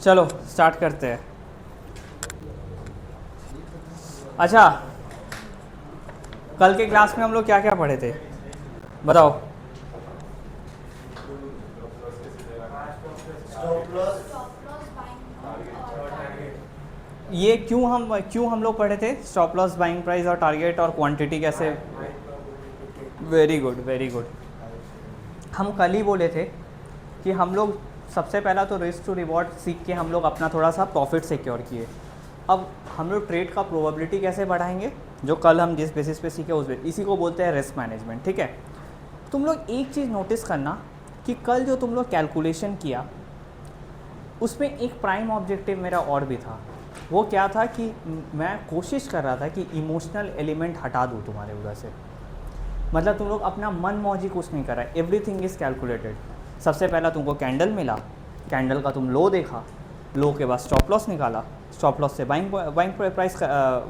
चलो स्टार्ट करते हैं। अच्छा, कल के क्लास में हम लोग क्या क्या पढ़े थे बताओ। ये क्यों हम लोग पढ़े थे स्टॉप लॉस, बाइंग प्राइस और टारगेट और क्वांटिटी कैसे। Very good very good. हम कल ही बोले थे कि हम लोग सबसे पहला तो रिस्क टू रिवॉर्ड सीख के हम लोग अपना थोड़ा सा प्रॉफिट सिक्योर किए। अब हम लोग ट्रेड का प्रोबेबिलिटी कैसे बढ़ाएंगे, जो कल हम जिस बेसिस पे सीखे उस इसी को बोलते हैं रिस्क मैनेजमेंट। ठीक है, तुम लोग एक चीज़ नोटिस करना कि कल जो तुम लोग कैलकुलेशन किया उसमें एक प्राइम ऑब्जेक्टिव मेरा और भी था। वो क्या था कि मैं कोशिश कर रहा था कि इमोशनल एलिमेंट हटा दूँ तुम्हारे उधर से। मतलब तुम लोग अपना मन मौजी कुछ नहीं कर रहा है, एवरीथिंग इज़ कैलकुलेटेड। सबसे पहला तुमको कैंडल मिला, कैंडल का तुम लो देखा, लो के बाद स्टॉप लॉस निकाला, स्टॉप लॉस से बाइंग प्राइस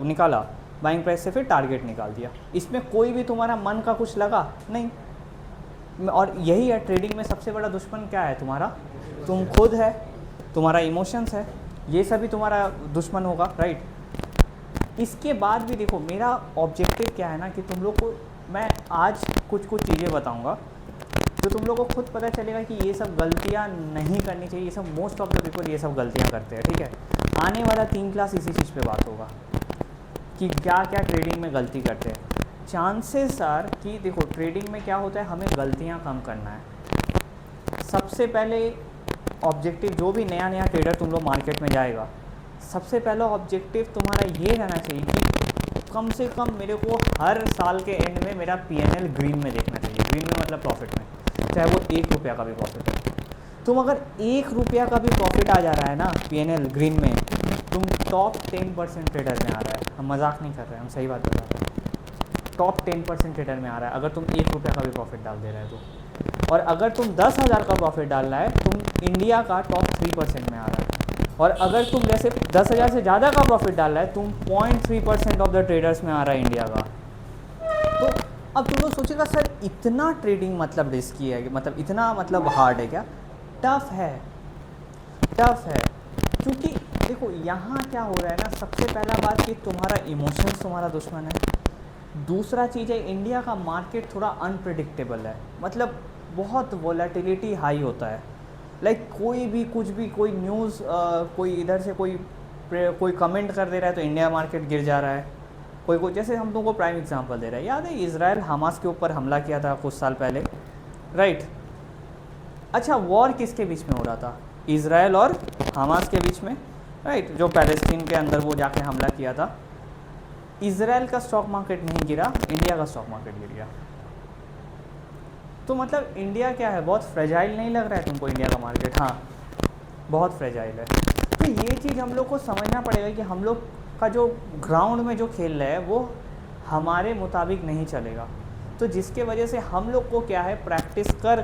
निकाला, बाइंग प्राइस से फिर टारगेट निकाल दिया। इसमें कोई भी तुम्हारा मन का कुछ लगा नहीं। और यही है ट्रेडिंग में सबसे बड़ा दुश्मन क्या है तुम्हारा, तुम खुद है, तुम्हारा इमोशंस है, ये सभी तुम्हारा दुश्मन होगा, राइट। इसके बाद भी देखो मेरा ऑब्जेक्टिव क्या है ना कि तुम लोग को मैं आज कुछ चीज़ें बताऊंगा जो तुम लोग को खुद पता चलेगा कि ये सब गलतियां नहीं करनी चाहिए। ये सब मोस्ट ऑफ द पीपल ये सब गलतियां करते हैं। ठीक है, आने वाला 3 क्लास इसी चीज़ पे बात होगा कि क्या क्या ट्रेडिंग में गलती करते हैं। चांसेस आर कि देखो ट्रेडिंग में क्या होता है, हमें गलतियां कम करना है। सबसे पहले ऑब्जेक्टिव, जो भी नया ट्रेडर तुम लोग मार्केट में जाएगा, सबसे पहला ऑब्जेक्टिव तुम्हारा ये रहना चाहिए कि कम से कम मेरे को हर साल के एंड में मेरा PNL ग्रीन में देखना चाहिए। ग्रीन में मतलब प्रॉफिट में, चाहे वो 1 रुपया का भी प्रॉफिट है। तुम अगर 1 रुपया का भी प्रॉफिट आ जा रहा है ना PNL ग्रीन में, तुम टॉप 10% ट्रेडर में आ रहा है। हम मजाक नहीं कर रहे हैं, हम सही बात बता रहे हैं। टॉप 10% ट्रेडर में आ रहा है अगर तुम 1 रुपया का भी प्रॉफिट डाल दे रहे हो तो। और अगर तुम 10,000 का प्रॉफिट डाल रहा है, तुम इंडिया का टॉप 3% में आ रहा है। और अगर तुम जैसे 10,000 से ज़्यादा का प्रॉफिट डाल रहा है, तुम 0.3% ऑफ द ट्रेडर्स में आ रहा है इंडिया का। तो अब तुम लोग सोचेगा सर इतना ट्रेडिंग मतलब रिस्की है, मतलब इतना मतलब हार्ड है क्या? टफ है, टफ है। क्योंकि देखो यहाँ क्या हो रहा है ना, सबसे पहला बात कि तुम्हारा इमोशंस तुम्हारा दुश्मन है। दूसरा चीज़ है इंडिया का मार्केट थोड़ा अनप्रिडिक्टेबल है, मतलब बहुत वोलेटिलिटी हाई होता है। लाइक कोई भी कुछ भी, कोई न्यूज़ कोई इधर से कोई कमेंट कर दे रहा है तो इंडिया मार्केट गिर जा रहा है। कोई जैसे हम लोगों को प्राइम एग्जांपल दे रहा है, याद है इजराइल हमास के ऊपर हमला किया था कुछ साल पहले, राइट। अच्छा, वॉर किसके बीच में हो रहा था? इजराइल और हमास के बीच में, राइट। जो पैलेस्टीन के अंदर वो जाके हमला किया था। इजराइल का स्टॉक मार्केट नहीं गिरा, इंडिया का स्टॉक मार्केट गिर गया। तो मतलब इंडिया क्या है, बहुत फ्रेजाइल नहीं लग रहा है तुमको इंडिया का मार्केट? हाँ, बहुत फ्रेजाइल है। तो ये चीज़ हम लोग को समझना पड़ेगा कि हम लोग का जो ग्राउंड में जो खेल रहा है वो हमारे मुताबिक नहीं चलेगा। तो जिसके वजह से हम लोग को क्या है, प्रैक्टिस कर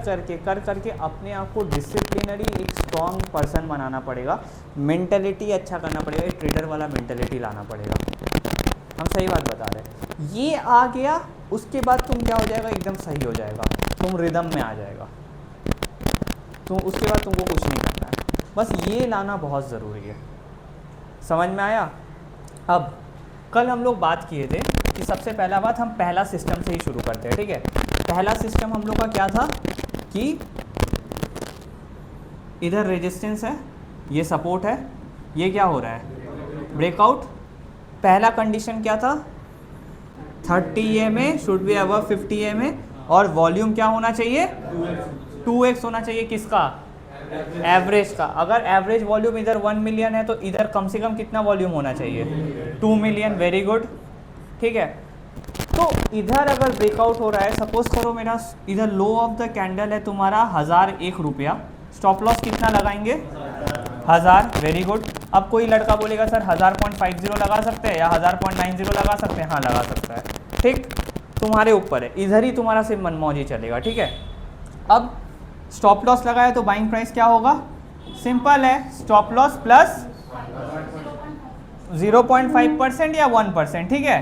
करके अपने आप को डिसिप्लिनरी एक स्ट्रॉन्ग पर्सन बनाना पड़ेगा। मेंटलिटी अच्छा करना पड़ेगा, एक ट्रेडर वाला मेंटलिटी लाना पड़ेगा। हम सही बात बता रहे हैं। ये आ गया, उसके बाद तुम क्या हो जाएगा, एकदम सही हो जाएगा, तुम रिदम में आ जाएगा। तो उसके बाद तुमको कुछ नहीं करना है, बस ये लाना बहुत ज़रूरी है। समझ में आया? अब कल हम लोग बात किए थे कि सबसे पहला बात हम पहला सिस्टम से ही शुरू करते हैं। ठीक है, पहला सिस्टम हम लोग का क्या था कि इधर रेजिस्टेंस है, ये सपोर्ट है, ये क्या हो रहा है, ब्रेकआउट। पहला कंडीशन क्या था, 30 EMA should be above 50 EMA और वॉल्यूम क्या होना चाहिए, 2x होना चाहिए। किसका? एवरेज का। अगर एवरेज वॉल्यूम इधर 1 मिलियन है तो इधर कम से कम कितना वॉल्यूम होना चाहिए, 2 मिलियन। वेरी गुड, ठीक है। तो इधर अगर ब्रेकआउट हो रहा है, सपोज करो मेरा इधर लो ऑफ द कैंडल है तुम्हारा 1001 रुपया, स्टॉप लॉस कितना लगाएंगे, 1000। Very good. अब कोई लड़का बोलेगा सर 1000.50 लगा सकते हैं या 1000.90 लगा सकते हैं? हाँ, लगा सकता है, ठीक, तुम्हारे ऊपर है। इधर ही तुम्हारा सिर्फ मनमौजी चलेगा, ठीक है। अब स्टॉप लॉस लगाया तो बाइंग प्राइस क्या होगा, सिंपल है, स्टॉप लॉस प्लस 0.5% या 1%, ठीक है,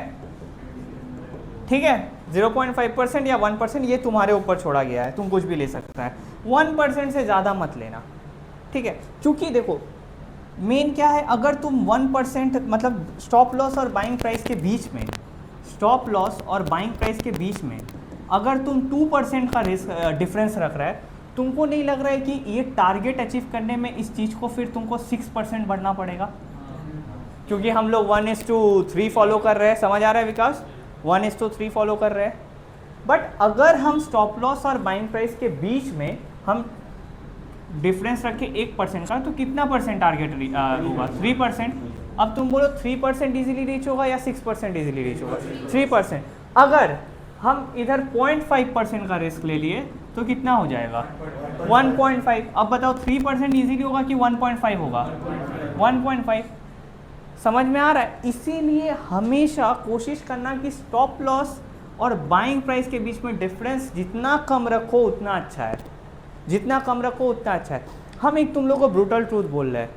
ठीक है। 0.5% या 1% ये तुम्हारे ऊपर छोड़ा गया है, तुम कुछ भी ले सकता है। 1% से ज़्यादा मत लेना, ठीक है। क्योंकि देखो मेन क्या है, अगर तुम 1% मतलब स्टॉप लॉस और बाइंग प्राइस के बीच में, स्टॉप लॉस और बाइंग प्राइस के बीच में अगर तुम 2% का रिस्क डिफरेंस रख रहा है, तुमको नहीं लग रहा है कि ये टारगेट अचीव करने में इस चीज़ को फिर तुमको 6% बढ़ना पड़ेगा? क्योंकि हम लोग 1:3 फॉलो कर रहे हैं, समझ आ रहा है विकास? 1:3 फॉलो कर रहे हैं। बट अगर हम स्टॉप लॉस और बाइंग प्राइस के बीच में हम डिफरेंस रखें 1% का, तो कितना परसेंट टारगेट होगा? 3%। अब तुम बोलो 3% इजीली रीच होगा या 6% इजीली रीच होगा? 3%। अगर हम इधर 0.5% का रिस्क ले लिए तो कितना हो जाएगा? 1.5। अब बताओ 3% इजीली होगा कि 1.5 होगा? 1.5। समझ में आ रहा है? इसीलिए हमेशा कोशिश करना कि स्टॉप लॉस और बाइंग प्राइस के बीच में डिफरेंस जितना कम रखो उतना अच्छा है, जितना कम रखो उतना अच्छा है। हम एक तुम लोग को ब्रूटल ट्रूथ बोल रहे हैं,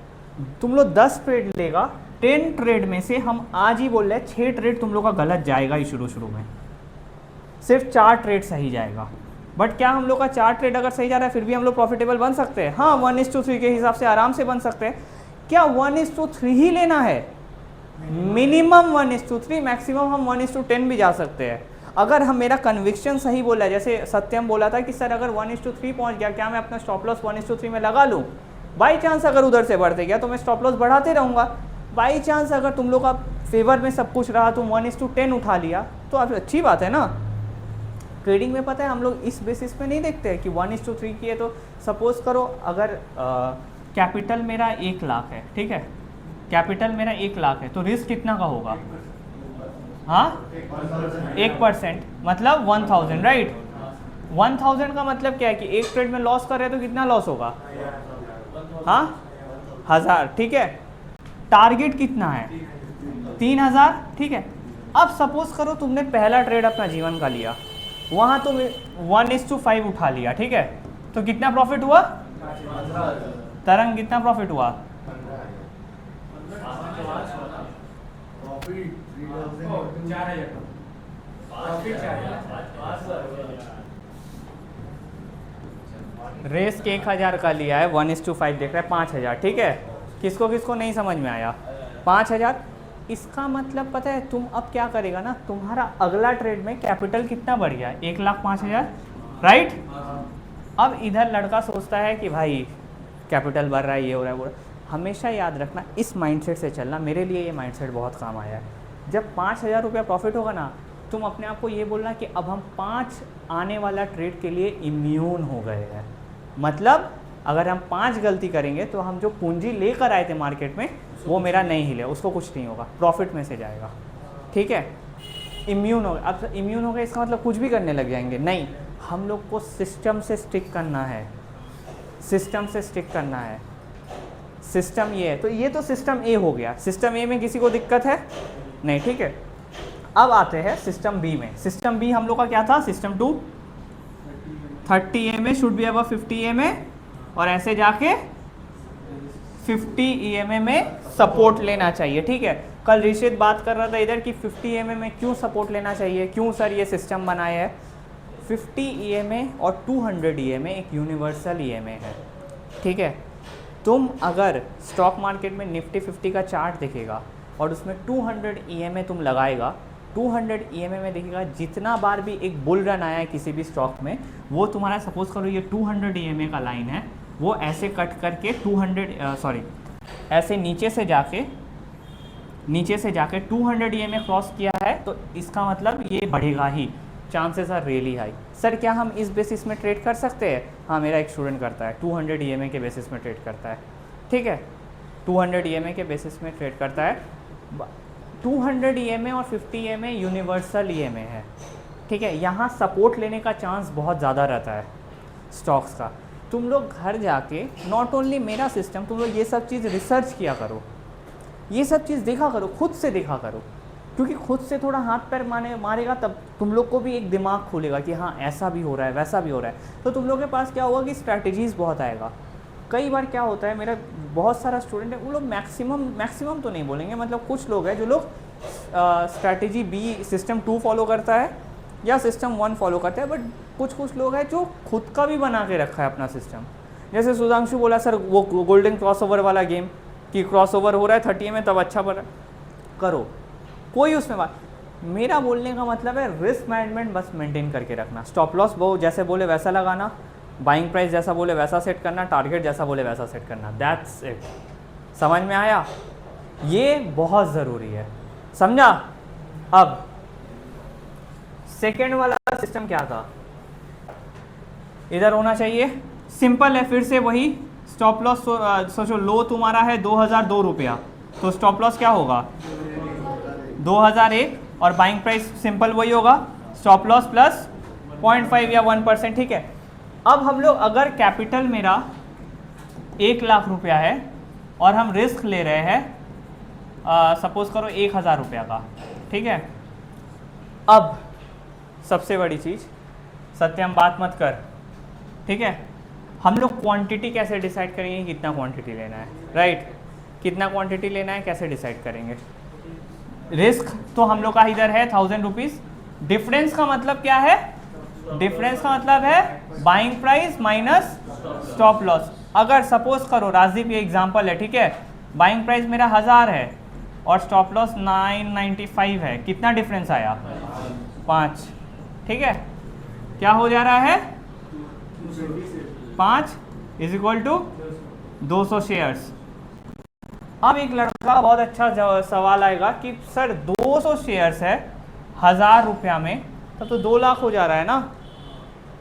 तुम लोग 10 ट्रेड लेगा, 10 ट्रेड में से हम आज ही बोल रहे हैं 6 ट्रेड तुम लोग का गलत जाएगा ही, शुरू में सिर्फ 4 ट्रेड सही जाएगा। बट क्या हम लोग का 4 ट्रेड अगर सही जा रहा है फिर भी हम लोग प्रॉफिटेबल बन सकते हैं? हाँ, 1:3 के हिसाब से आराम से बन सकते हैं। क्या 1:3 ही लेना है? मिनिमम 1:3, मैक्सिमम हम 1:10 भी जा सकते हैं। अगर हम, मेरा कन्विक्शन सही बोला है, जैसे सत्यम बोला था कि सर अगर 1:3 पहुंच गया, क्या मैं अपना स्टॉप लॉस 1:3 में लगा लूँ? बाई चांस अगर उधर से बढ़ते गया तो मैं स्टॉप लॉस बढ़ाते रहूँगा। बाई चांस अगर तुम लोग का फेवर में सब कुछ रहा, तुम 1:10 उठा लिया तो आप अच्छी बात है ना। ट्रेडिंग में पता है हम लोग इस बेसिस पे नहीं देखते हैं कि 1:3 की है, तो सपोज करो अगर कैपिटल मेरा 1 लाख है, ठीक है, कैपिटल मेरा 1 लाख है, तो रिस्क कितना का होगा? हाँ, 1%, मतलब 1000, राइट? 1000 का मतलब क्या है कि एक ट्रेड में लॉस कर रहे हैं तो कितना लॉस होगा? हाँ, 1000, ठीक है। टारगेट कितना है? 3000, ठीक है। अब सपोज करो तुमने पहला ट्रेड अपना जीवन का लिया, वहां तो 1:5 उठा लिया, ठीक है, तो कितना प्रॉफिट हुआ? तरंग कितना प्रॉफिट हुआ? रेस के 1000 का लिया है, 1:5 देख रहा है, 5000, ठीक है। किसको किसको नहीं समझ में आया? 5000। इसका मतलब पता है तुम अब क्या करेगा ना, तुम्हारा अगला ट्रेड में कैपिटल कितना बढ़ गया? 1,05,000, राइट? अब इधर लड़का सोचता है कि भाई कैपिटल बढ़ रहा है, ये हो रहा है, वो हमेशा याद रखना, इस माइंडसेट से चलना। मेरे लिए ये माइंडसेट बहुत काम आया है। जब 5000 रुपया प्रॉफिट होगा ना, तुम अपने आप को ये बोलना कि अब हम 5 आने वाला ट्रेड के लिए इम्यून हो गए हैं। मतलब अगर हम 5 गलती करेंगे तो हम जो पूंजी लेकर आए थे मार्केट में वो मेरा नहीं हिले, उसको कुछ नहीं होगा, प्रॉफिट में से जाएगा, ठीक है। इम्यून हो गए। अब इम्यून हो गए इसका मतलब कुछ भी करने लग जाएंगे? नहीं, हम लोग को सिस्टम से स्टिक करना है, सिस्टम से स्टिक करना है। सिस्टम ये है, तो ये तो सिस्टम ए हो गया। सिस्टम ए में किसी को दिक्कत है? नहीं, ठीक है। अब आते हैं सिस्टम बी में। सिस्टम बी हम लोग का क्या था? System 2, 30 EMA should be above 50 EMA, और ऐसे जाके 50 EMA में सपोर्ट लेना चाहिए, ठीक है। कल ऋषित बात कर रहा था इधर कि 50 EMA में क्यों सपोर्ट लेना चाहिए, क्यों सर ये सिस्टम बनाया है। 50 EMA और 200 EMA एक यूनिवर्सल EMA है, ठीक है। तुम अगर स्टॉक मार्केट में निफ्टी 50 का चार्ट देखेगा और उसमें 200 EMA तुम लगाएगा, 200 EMA में देखिएगा जितना बार भी एक बुल रन आया है किसी भी स्टॉक में, वो तुम्हारा सपोज करो ये 200 EMA का लाइन है, वो ऐसे कट करके ऐसे नीचे से जाके 200 EMA क्रॉस किया है, तो इसका मतलब ये बढ़ेगा ही, chances are really high. Sir क्या हम इस बेसिस में ट्रेड कर सकते हैं? हाँ, मेरा एक स्टूडेंट करता है, 200 EMA के बेसिस में ट्रेड करता है, ठीक है। 200 EMA के बेसिस में ट्रेड करता है। 200 EMA और 50 EMA यूनिवर्सल EMA है, ठीक है। यहाँ सपोर्ट लेने का चांस बहुत ज़्यादा रहता है स्टॉक्स का। तुम लोग घर जाके नॉट ओनली मेरा सिस्टम, तुम लोग ये सब चीज़ रिसर्च किया करो, ये सब चीज़ देखा करो, खुद से देखा करो, क्योंकि खुद से थोड़ा हाथ पैर मारेगा तब तुम लोग को भी एक दिमाग खुलेगा कि हाँ ऐसा भी हो रहा है, वैसा भी हो रहा है। तो तुम लोग के पास क्या होगा कि स्ट्रैटेजीज़ बहुत आएगा। कई बार क्या होता है, मेरा बहुत सारा स्टूडेंट है, वो लोग मैक्सिमम तो नहीं बोलेंगे, मतलब कुछ लोग हैं जो लोग स्ट्रैटेजी बी सिस्टम 2 फॉलो करता है या सिस्टम 1 फॉलो करता है, बट कुछ लोग हैं जो खुद का भी बना के रखा है अपना सिस्टम। जैसे सुधांशु बोला सर वो गोल्डन क्रॉसओवर वाला गेम, कि क्रॉस ओवर हो रहा है 30 में तब अच्छा बढ़ करो, कोई उसमें बात। मेरा बोलने का मतलब है रिस्क मैनेजमेंट बस मेंटेन करके रखना, स्टॉप लॉस वो जैसे बोले वैसा लगाना, बाइंग प्राइस जैसा बोले वैसा सेट करना, टारगेट जैसा बोले वैसा सेट करना, दैट्स इट। समझ में आया? ये बहुत ज़रूरी है, समझा? अब सेकेंड वाला सिस्टम क्या था, इधर होना चाहिए, सिंपल है, फिर से वही स्टॉप लॉस। सोचो लो तुम्हारा है 2002 रुपया, तो स्टॉप लॉस क्या होगा 2001, और बाइंग प्राइस सिंपल वही होगा, स्टॉप लॉस प्लस 0.5 या 1%, ठीक है। अब हम लोग अगर कैपिटल मेरा 1 लाख रुपया है और हम रिस्क ले रहे हैं सपोज करो 1000 रुपया का, ठीक है। अब सबसे बड़ी चीज़, सत्यम बात मत कर, ठीक है, हम लोग क्वांटिटी कैसे डिसाइड करेंगे, कितना क्वांटिटी लेना है, राइट? कितना क्वांटिटी लेना है कैसे डिसाइड करेंगे? रिस्क तो हम लोग का इधर है 1000 रुपीज़, डिफरेंस का मतलब क्या है, डिफरेंस का मतलब है buying price minus stop loss. अगर सपोज करो राजदीप, ये एग्जांपल है, ठीक है, बाइंग प्राइस मेरा 1000 है और स्टॉप लॉस 995 है, कितना डिफरेंस आया 5, ठीक है। क्या हो जा रहा है 5 इज इक्वल टू 200 शेयर्स। अब एक लड़का बहुत अच्छा सवाल आएगा कि सर 200 शेयर्स है 1000 रुपया में, तब तो 2 लाख हो जा रहा है ना,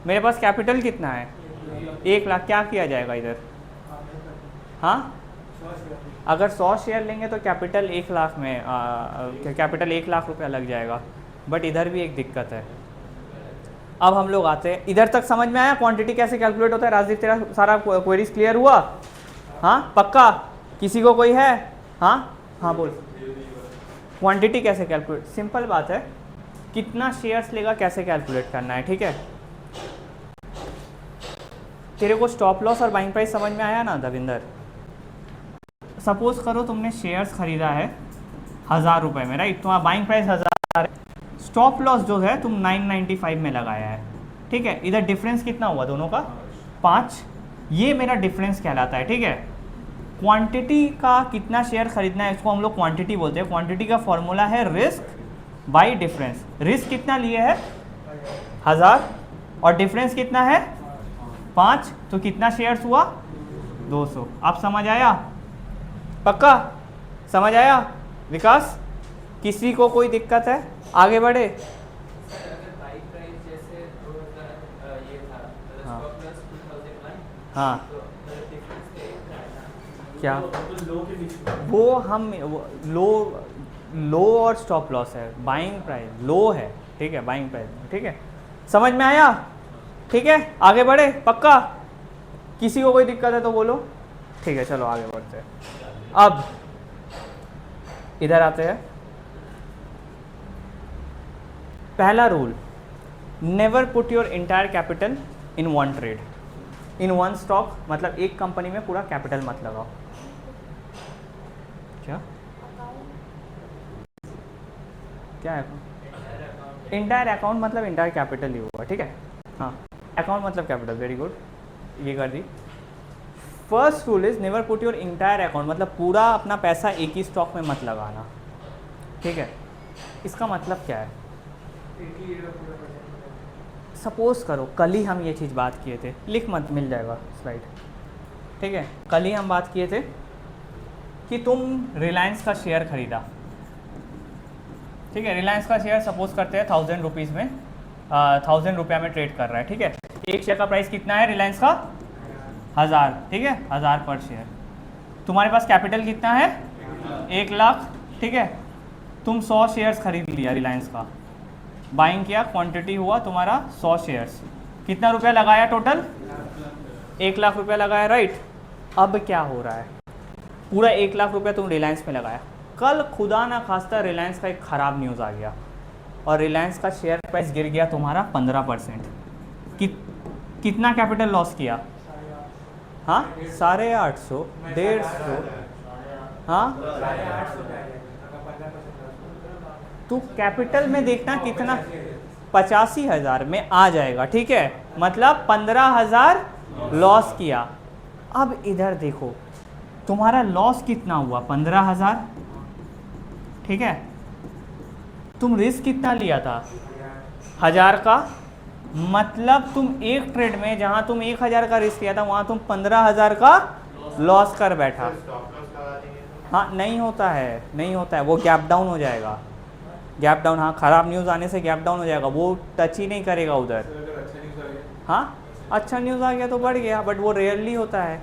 मेरे पास कैपिटल कितना है 1 लाख, क्या किया जाएगा इधर? हाँ, अगर 100 शेयर लेंगे तो कैपिटल 1 लाख में कैपिटल 1 लाख रुपया लग जाएगा, बट इधर भी एक दिक्कत है। अब हम लोग आते हैं इधर तक, समझ में आया क्वांटिटी कैसे कैलकुलेट होता है? राजदीप तेरा सारा क्वेरीज क्लियर हुआ? हाँ पक्का? किसी को कोई है? हाँ बोल। क्वांटिटी कैसे कैलकुलेट, सिंपल बात है, कितना शेयर्स लेगा कैसे कैलकुलेट करना है, ठीक है। तेरे को स्टॉप लॉस और बाइंग प्राइस समझ में आया ना दविंदर? सपोज करो तुमने शेयर्स खरीदा है 1000 रुपये में, राइट? तुम्हारा बाइंग प्राइस 1000 है, स्टॉप लॉस जो है तुम 995 में लगाया है, ठीक है। इधर डिफरेंस कितना हुआ दोनों का 5, ये मेरा डिफरेंस कहलाता है, ठीक है। क्वांटिटी का कितना शेयर खरीदना है इसको हम लोग क्वांटिटी बोलते हैं। क्वांटिटी का फॉर्मूला है रिस्क बाई डिफरेंस। रिस्क कितना लिए है 1000 और डिफरेंस कितना है 5, तो कितना शेयर्स हुआ 200। आप समझ आया? पक्का समझ आया? विकास, किसी को कोई दिक्कत है? आगे बढ़े। हाँ क्या वो हम लो और स्टॉप लॉस है, बाइंग प्राइस लो है, ठीक है, बाइंग प्राइस, ठीक है। समझ में आया? ठीक है, आगे बढ़े। पक्का? किसी को कोई दिक्कत है तो बोलो, ठीक है, चलो आगे बढ़ते हैं। अब इधर आते हैं, पहला rule, never put your entire capital in one trade, in one stock, मतलब एक कंपनी में पूरा कैपिटल मत लगाओ। क्या है इंटायर अकाउंट, मतलब इंटायर कैपिटल ही हुआ, ठीक है। हाँ, अकाउंट मतलब कैपिटल, वेरी गुड, ये कर दी। First rule is never put your entire account, मतलब पूरा अपना पैसा एक ही स्टॉक में मत लगाना, ठीक है। इसका मतलब क्या है? सपोज करो कल ही हम ये चीज़ बात किए थे, लिख मत, मिल जाएगा स्लाइड, ठीक है। कल ही हम बात किए थे कि तुम रिलायंस का शेयर खरीदा, ठीक है। रिलायंस का शेयर सपोज करते हैं 1000 रुपीज़ में, 1000 रुपया में ट्रेड कर रहा है, ठीक है। एक शेयर का प्राइस कितना है रिलायंस का 1000, ठीक है, 1000 पर शेयर। तुम्हारे पास कैपिटल कितना है 1 लाख, ठीक है। तुम 100 शेयर्स खरीद लिया रिलायंस का, बाइंग किया, क्वांटिटी हुआ तुम्हारा 100 शेयर्स, कितना रुपया लगाया टोटल 1 लाख रुपया लगाया, राइट। अब क्या हो रहा है, पूरा 1 लाख रुपया तुम रिलायंस में लगाया, कल खुदा ना खास्ता रिलायंस का एक ख़राब न्यूज़ आ गया और रिलायंस का शेयर प्राइस गिर गया तुम्हारा 15%, कितना कैपिटल लॉस किया? हाँ 850, 150, हाँ तो कैपिटल में देखना कितना, 85,000 में आ जाएगा, ठीक है, मतलब 15,000 लॉस किया। अब इधर देखो तुम्हारा लॉस कितना हुआ 15,000, ठीक है। तुम रिस्क कितना लिया था 1000 का, मतलब तुम एक ट्रेड में जहां तुम 1000 का रिस्क लिया था वहां तुम 15,000 का लॉस कर बैठा। हाँ नहीं होता है, नहीं होता है, वो गैप डाउन हो जाएगा, गैप डाउन, हाँ ख़राब न्यूज़ आने से गैप डाउन हो जाएगा, वो टच ही नहीं करेगा उधर। हाँ अच्छा न्यूज़ आ गया तो बढ़ गया, बट वो रेयरली होता है।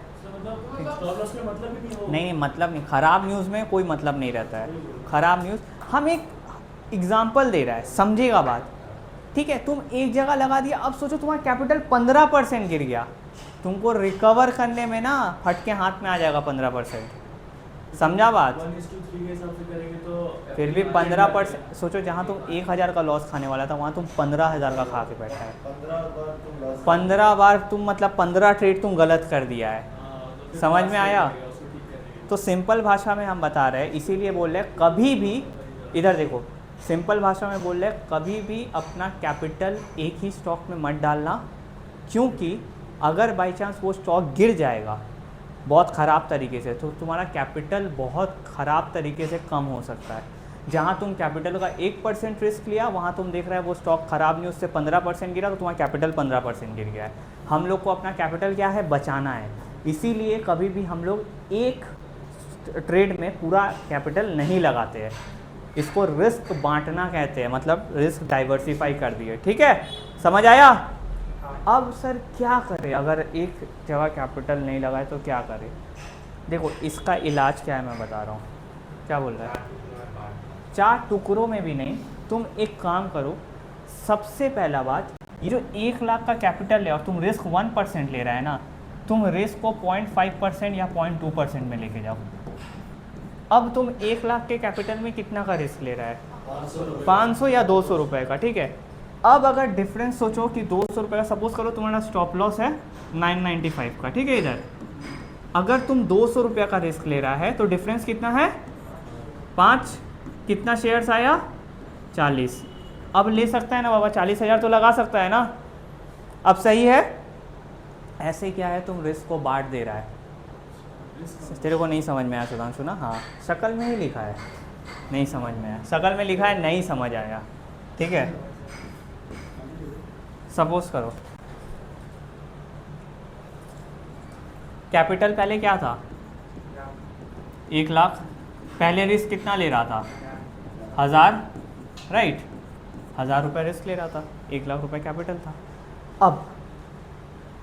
नहीं मतलब नहीं, ख़राब न्यूज़ में कोई मतलब नहीं रहता है। ख़राब न्यूज़, हम एक एग्जाम्पल दे रहा है, समझेगा बात, ठीक है। तुम एक जगह लगा दिया, अब सोचो तुम्हारा कैपिटल 15% गिर गया, तुमको रिकवर करने में ना फटके हाथ में आ जाएगा 15%, समझा बात। 1:3 के हिसाब से करेंगे तो फिर भी 15%, सोचो जहाँ तुम 1000 का लॉस खाने वाला था वहाँ तुम 15,000 का खा के बैठा है। 15 बार तुम मतलब 15 ट्रेड तुम गलत कर दिया है, समझ में आया। तो सिंपल भाषा में हम बता रहे हैं, इसीलिए बोल रहे हैं कभी भी, इधर देखो सिंपल भाषा में बोल रहे हैं, कभी भी अपना कैपिटल एक ही स्टॉक में मत डालना, क्योंकि अगर बाई चांस वो स्टॉक गिर जाएगा बहुत ख़राब तरीके से तो तुम्हारा कैपिटल बहुत ख़राब तरीके से कम हो सकता है। जहाँ तुम कैपिटल का 1% रिस्क लिया, वहाँ तुम देख रहे हो वो स्टॉक ख़राब न्यूज़ से 15% गिरा, तो तुम्हारा कैपिटल 15% गिर गया है। हम लोग को अपना कैपिटल क्या है, बचाना है, इसीलिए कभी भी हम लोग एक ट्रेड में पूरा कैपिटल नहीं लगाते हैं, इसको रिस्क बांटना कहते हैं, मतलब रिस्क डाइवर्सिफाई कर दिए, ठीक है, समझ आया। अब सर क्या करें अगर एक जगह कैपिटल नहीं लगाए तो क्या करें। देखो इसका इलाज क्या है मैं बता रहा हूँ, क्या बोल रहा है, 4 टुकड़ों में भी नहीं, तुम एक काम करो, सबसे पहला बात, ये जो 1 लाख का कैपिटल है और तुम रिस्क 1% ले रहा है ना, तुम रिस्क को 0.5% या 0.2% में लेके जाओ। अब तुम 1 लाख के कैपिटल में कितना का रिस्क ले रहा है, 500 या 200 रुपये का, ठीक है। अब अगर डिफरेंस सोचो कि 200 रुपये का, सपोज करो तुम्हारा स्टॉप लॉस है 995 का, ठीक है। इधर अगर तुम 200 रुपये का रिस्क ले रहा है तो डिफरेंस कितना है 5, कितना शेयर्स आया 40। अब ले सकता है ना बाबा, 40,000 तो लगा सकता है ना, अब सही है। ऐसे क्या है, तुम रिस्क को बांट दे रहा है। तेरे को नहीं समझ में आया सुधांशु ना, हाँ शक्ल में ही लिखा है, नहीं समझ में आया, शक्ल में लिखा है नहीं समझ आया, ठीक है। सपोज करो कैपिटल पहले क्या था 1 लाख, पहले रिस्क कितना ले रहा था 1000, राइट, 1000 रुपये रिस्क ले रहा था, 1 लाख रुपये कैपिटल था। अब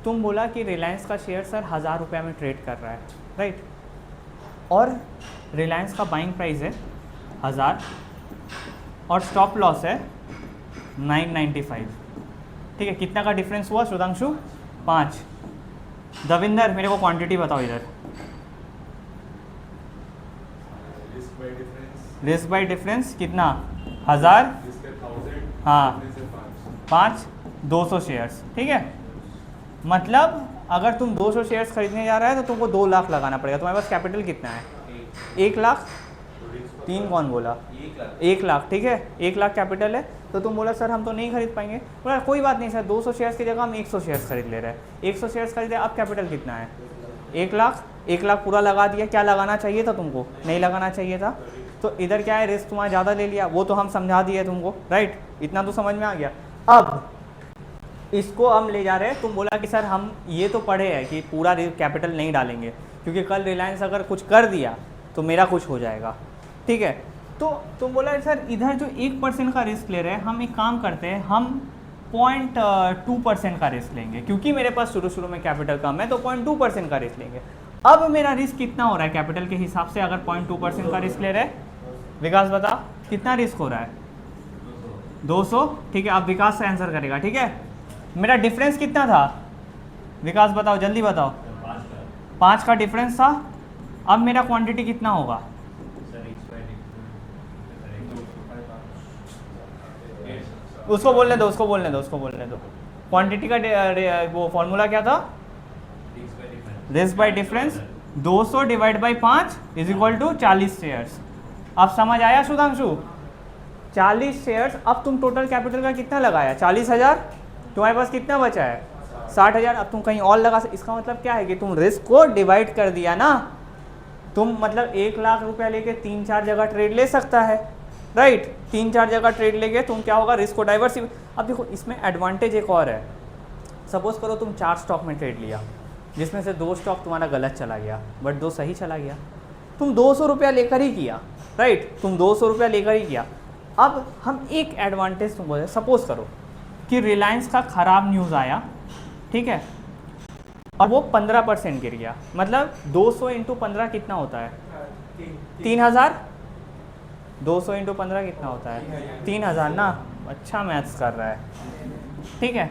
तुम बोला कि रिलायंस का शेयर सर 1000 रुपये में ट्रेड कर रहा है, राइट, और रिलायंस का बाइंग प्राइस है 1000 और स्टॉप लॉस है 995, ठीक है। कितना का डिफरेंस हुआ सुधांशु 5। दविंदर मेरे को क्वांटिटी बताओ इधर, रिस्क बाय डिफरेंस कितना 1000, हाँ 5, 200 शेयर्स, ठीक है। मतलब अगर तुम 200 शेयर्स खरीदने जा रहा है तो तुमको 2 लाख लगाना पड़ेगा। तुम्हारे पास कैपिटल कितना है 1 लाख, 3 कौन बोला 1 लाख, ठीक है, 1 लाख कैपिटल है। तो तुम बोला सर हम तो नहीं खरीद पाएंगे, बोला कोई बात नहीं सर, 200 शेयर्स की जगह हम 100 शेयर्स खरीद ले रहे हैं, 100 शेयर्स खरीदे, अब कैपिटल कितना है 1 लाख, 1 लाख पूरा लगा दिया। क्या लगाना चाहिए था तुमको, नहीं लगाना चाहिए था, तो इधर क्या है रिस्क तुम्हारा ज़्यादा ले लिया, वो तो हम समझा दिए तुमको, राइट, इतना तो समझ में आ गया। अब इसको हम ले जा रहे हैं, तुम बोला कि सर हम ये तो पढ़े हैं कि पूरा कैपिटल नहीं डालेंगे क्योंकि कल रिलायंस अगर कुछ कर दिया तो मेरा कुछ हो जाएगा, ठीक है। तो तुम बोला सर इधर जो 1% का रिस्क ले रहे हैं, हम एक काम करते हैं, हम 0.2% का रिस्क लेंगे क्योंकि मेरे पास शुरू में कैपिटल कम है, तो 0.2% का रिस्क लेंगे। अब मेरा रिस्क कितना हो रहा है कैपिटल के हिसाब से, अगर 0.2% का रिस्क ले रहे हैं, विकास बता कितना रिस्क हो रहा है 200, ठीक है। अब विकास से आंसर करेगा, ठीक है। मेरा डिफरेंस कितना था विकास बताओ, जल्दी बताओ, 5 का डिफरेंस था। अब मेरा क्वांटिटी कितना होगा, उसको बोलने दो, उसको बोलने दो, उसको बोलने दो। क्वांटिटी का वो फॉर्मूला क्या था, risk by difference, 200 divide by 5 is equal to 40 shares. अब समझ आया सुधांशु, 40 शेयर्स। अब तुम टोटल कैपिटल का कितना लगाया 40,000, तुम्हारे पास कितना बचा है 60,000। अब तुम कहीं और लगा, इसका मतलब क्या है कि तुम रिस्क को डिवाइड कर दिया ना, तुम मतलब 1 लाख रुपया लेके 3-4 जगह ट्रेड ले सकता है, राइट। 3-4 जगह ट्रेड लेके तुम क्या होगा, रिस्क को डाइवर्सिफाई। अब देखो इसमें एडवांटेज एक और है, सपोज करो तुम 4 स्टॉक में ट्रेड लिया, जिसमें से 2 स्टॉक तुम्हारा गलत चला गया बट 2 सही चला गया, तुम 200 रुपया लेकर ही किया, राइट, तुम 200 रुपया लेकर ही किया। अब हम एक एडवांटेज तुमको दे, सपोज करो कि रिलायंस का ख़राब न्यूज़ आया, ठीक है, और वो 15% गिर गया, मतलब 200 इंटू 15 कितना होता है, 3000। 200 इंटू 15 कितना होता है, 3000 ना। अच्छा मैथ्स कर रहा है, ठीक है।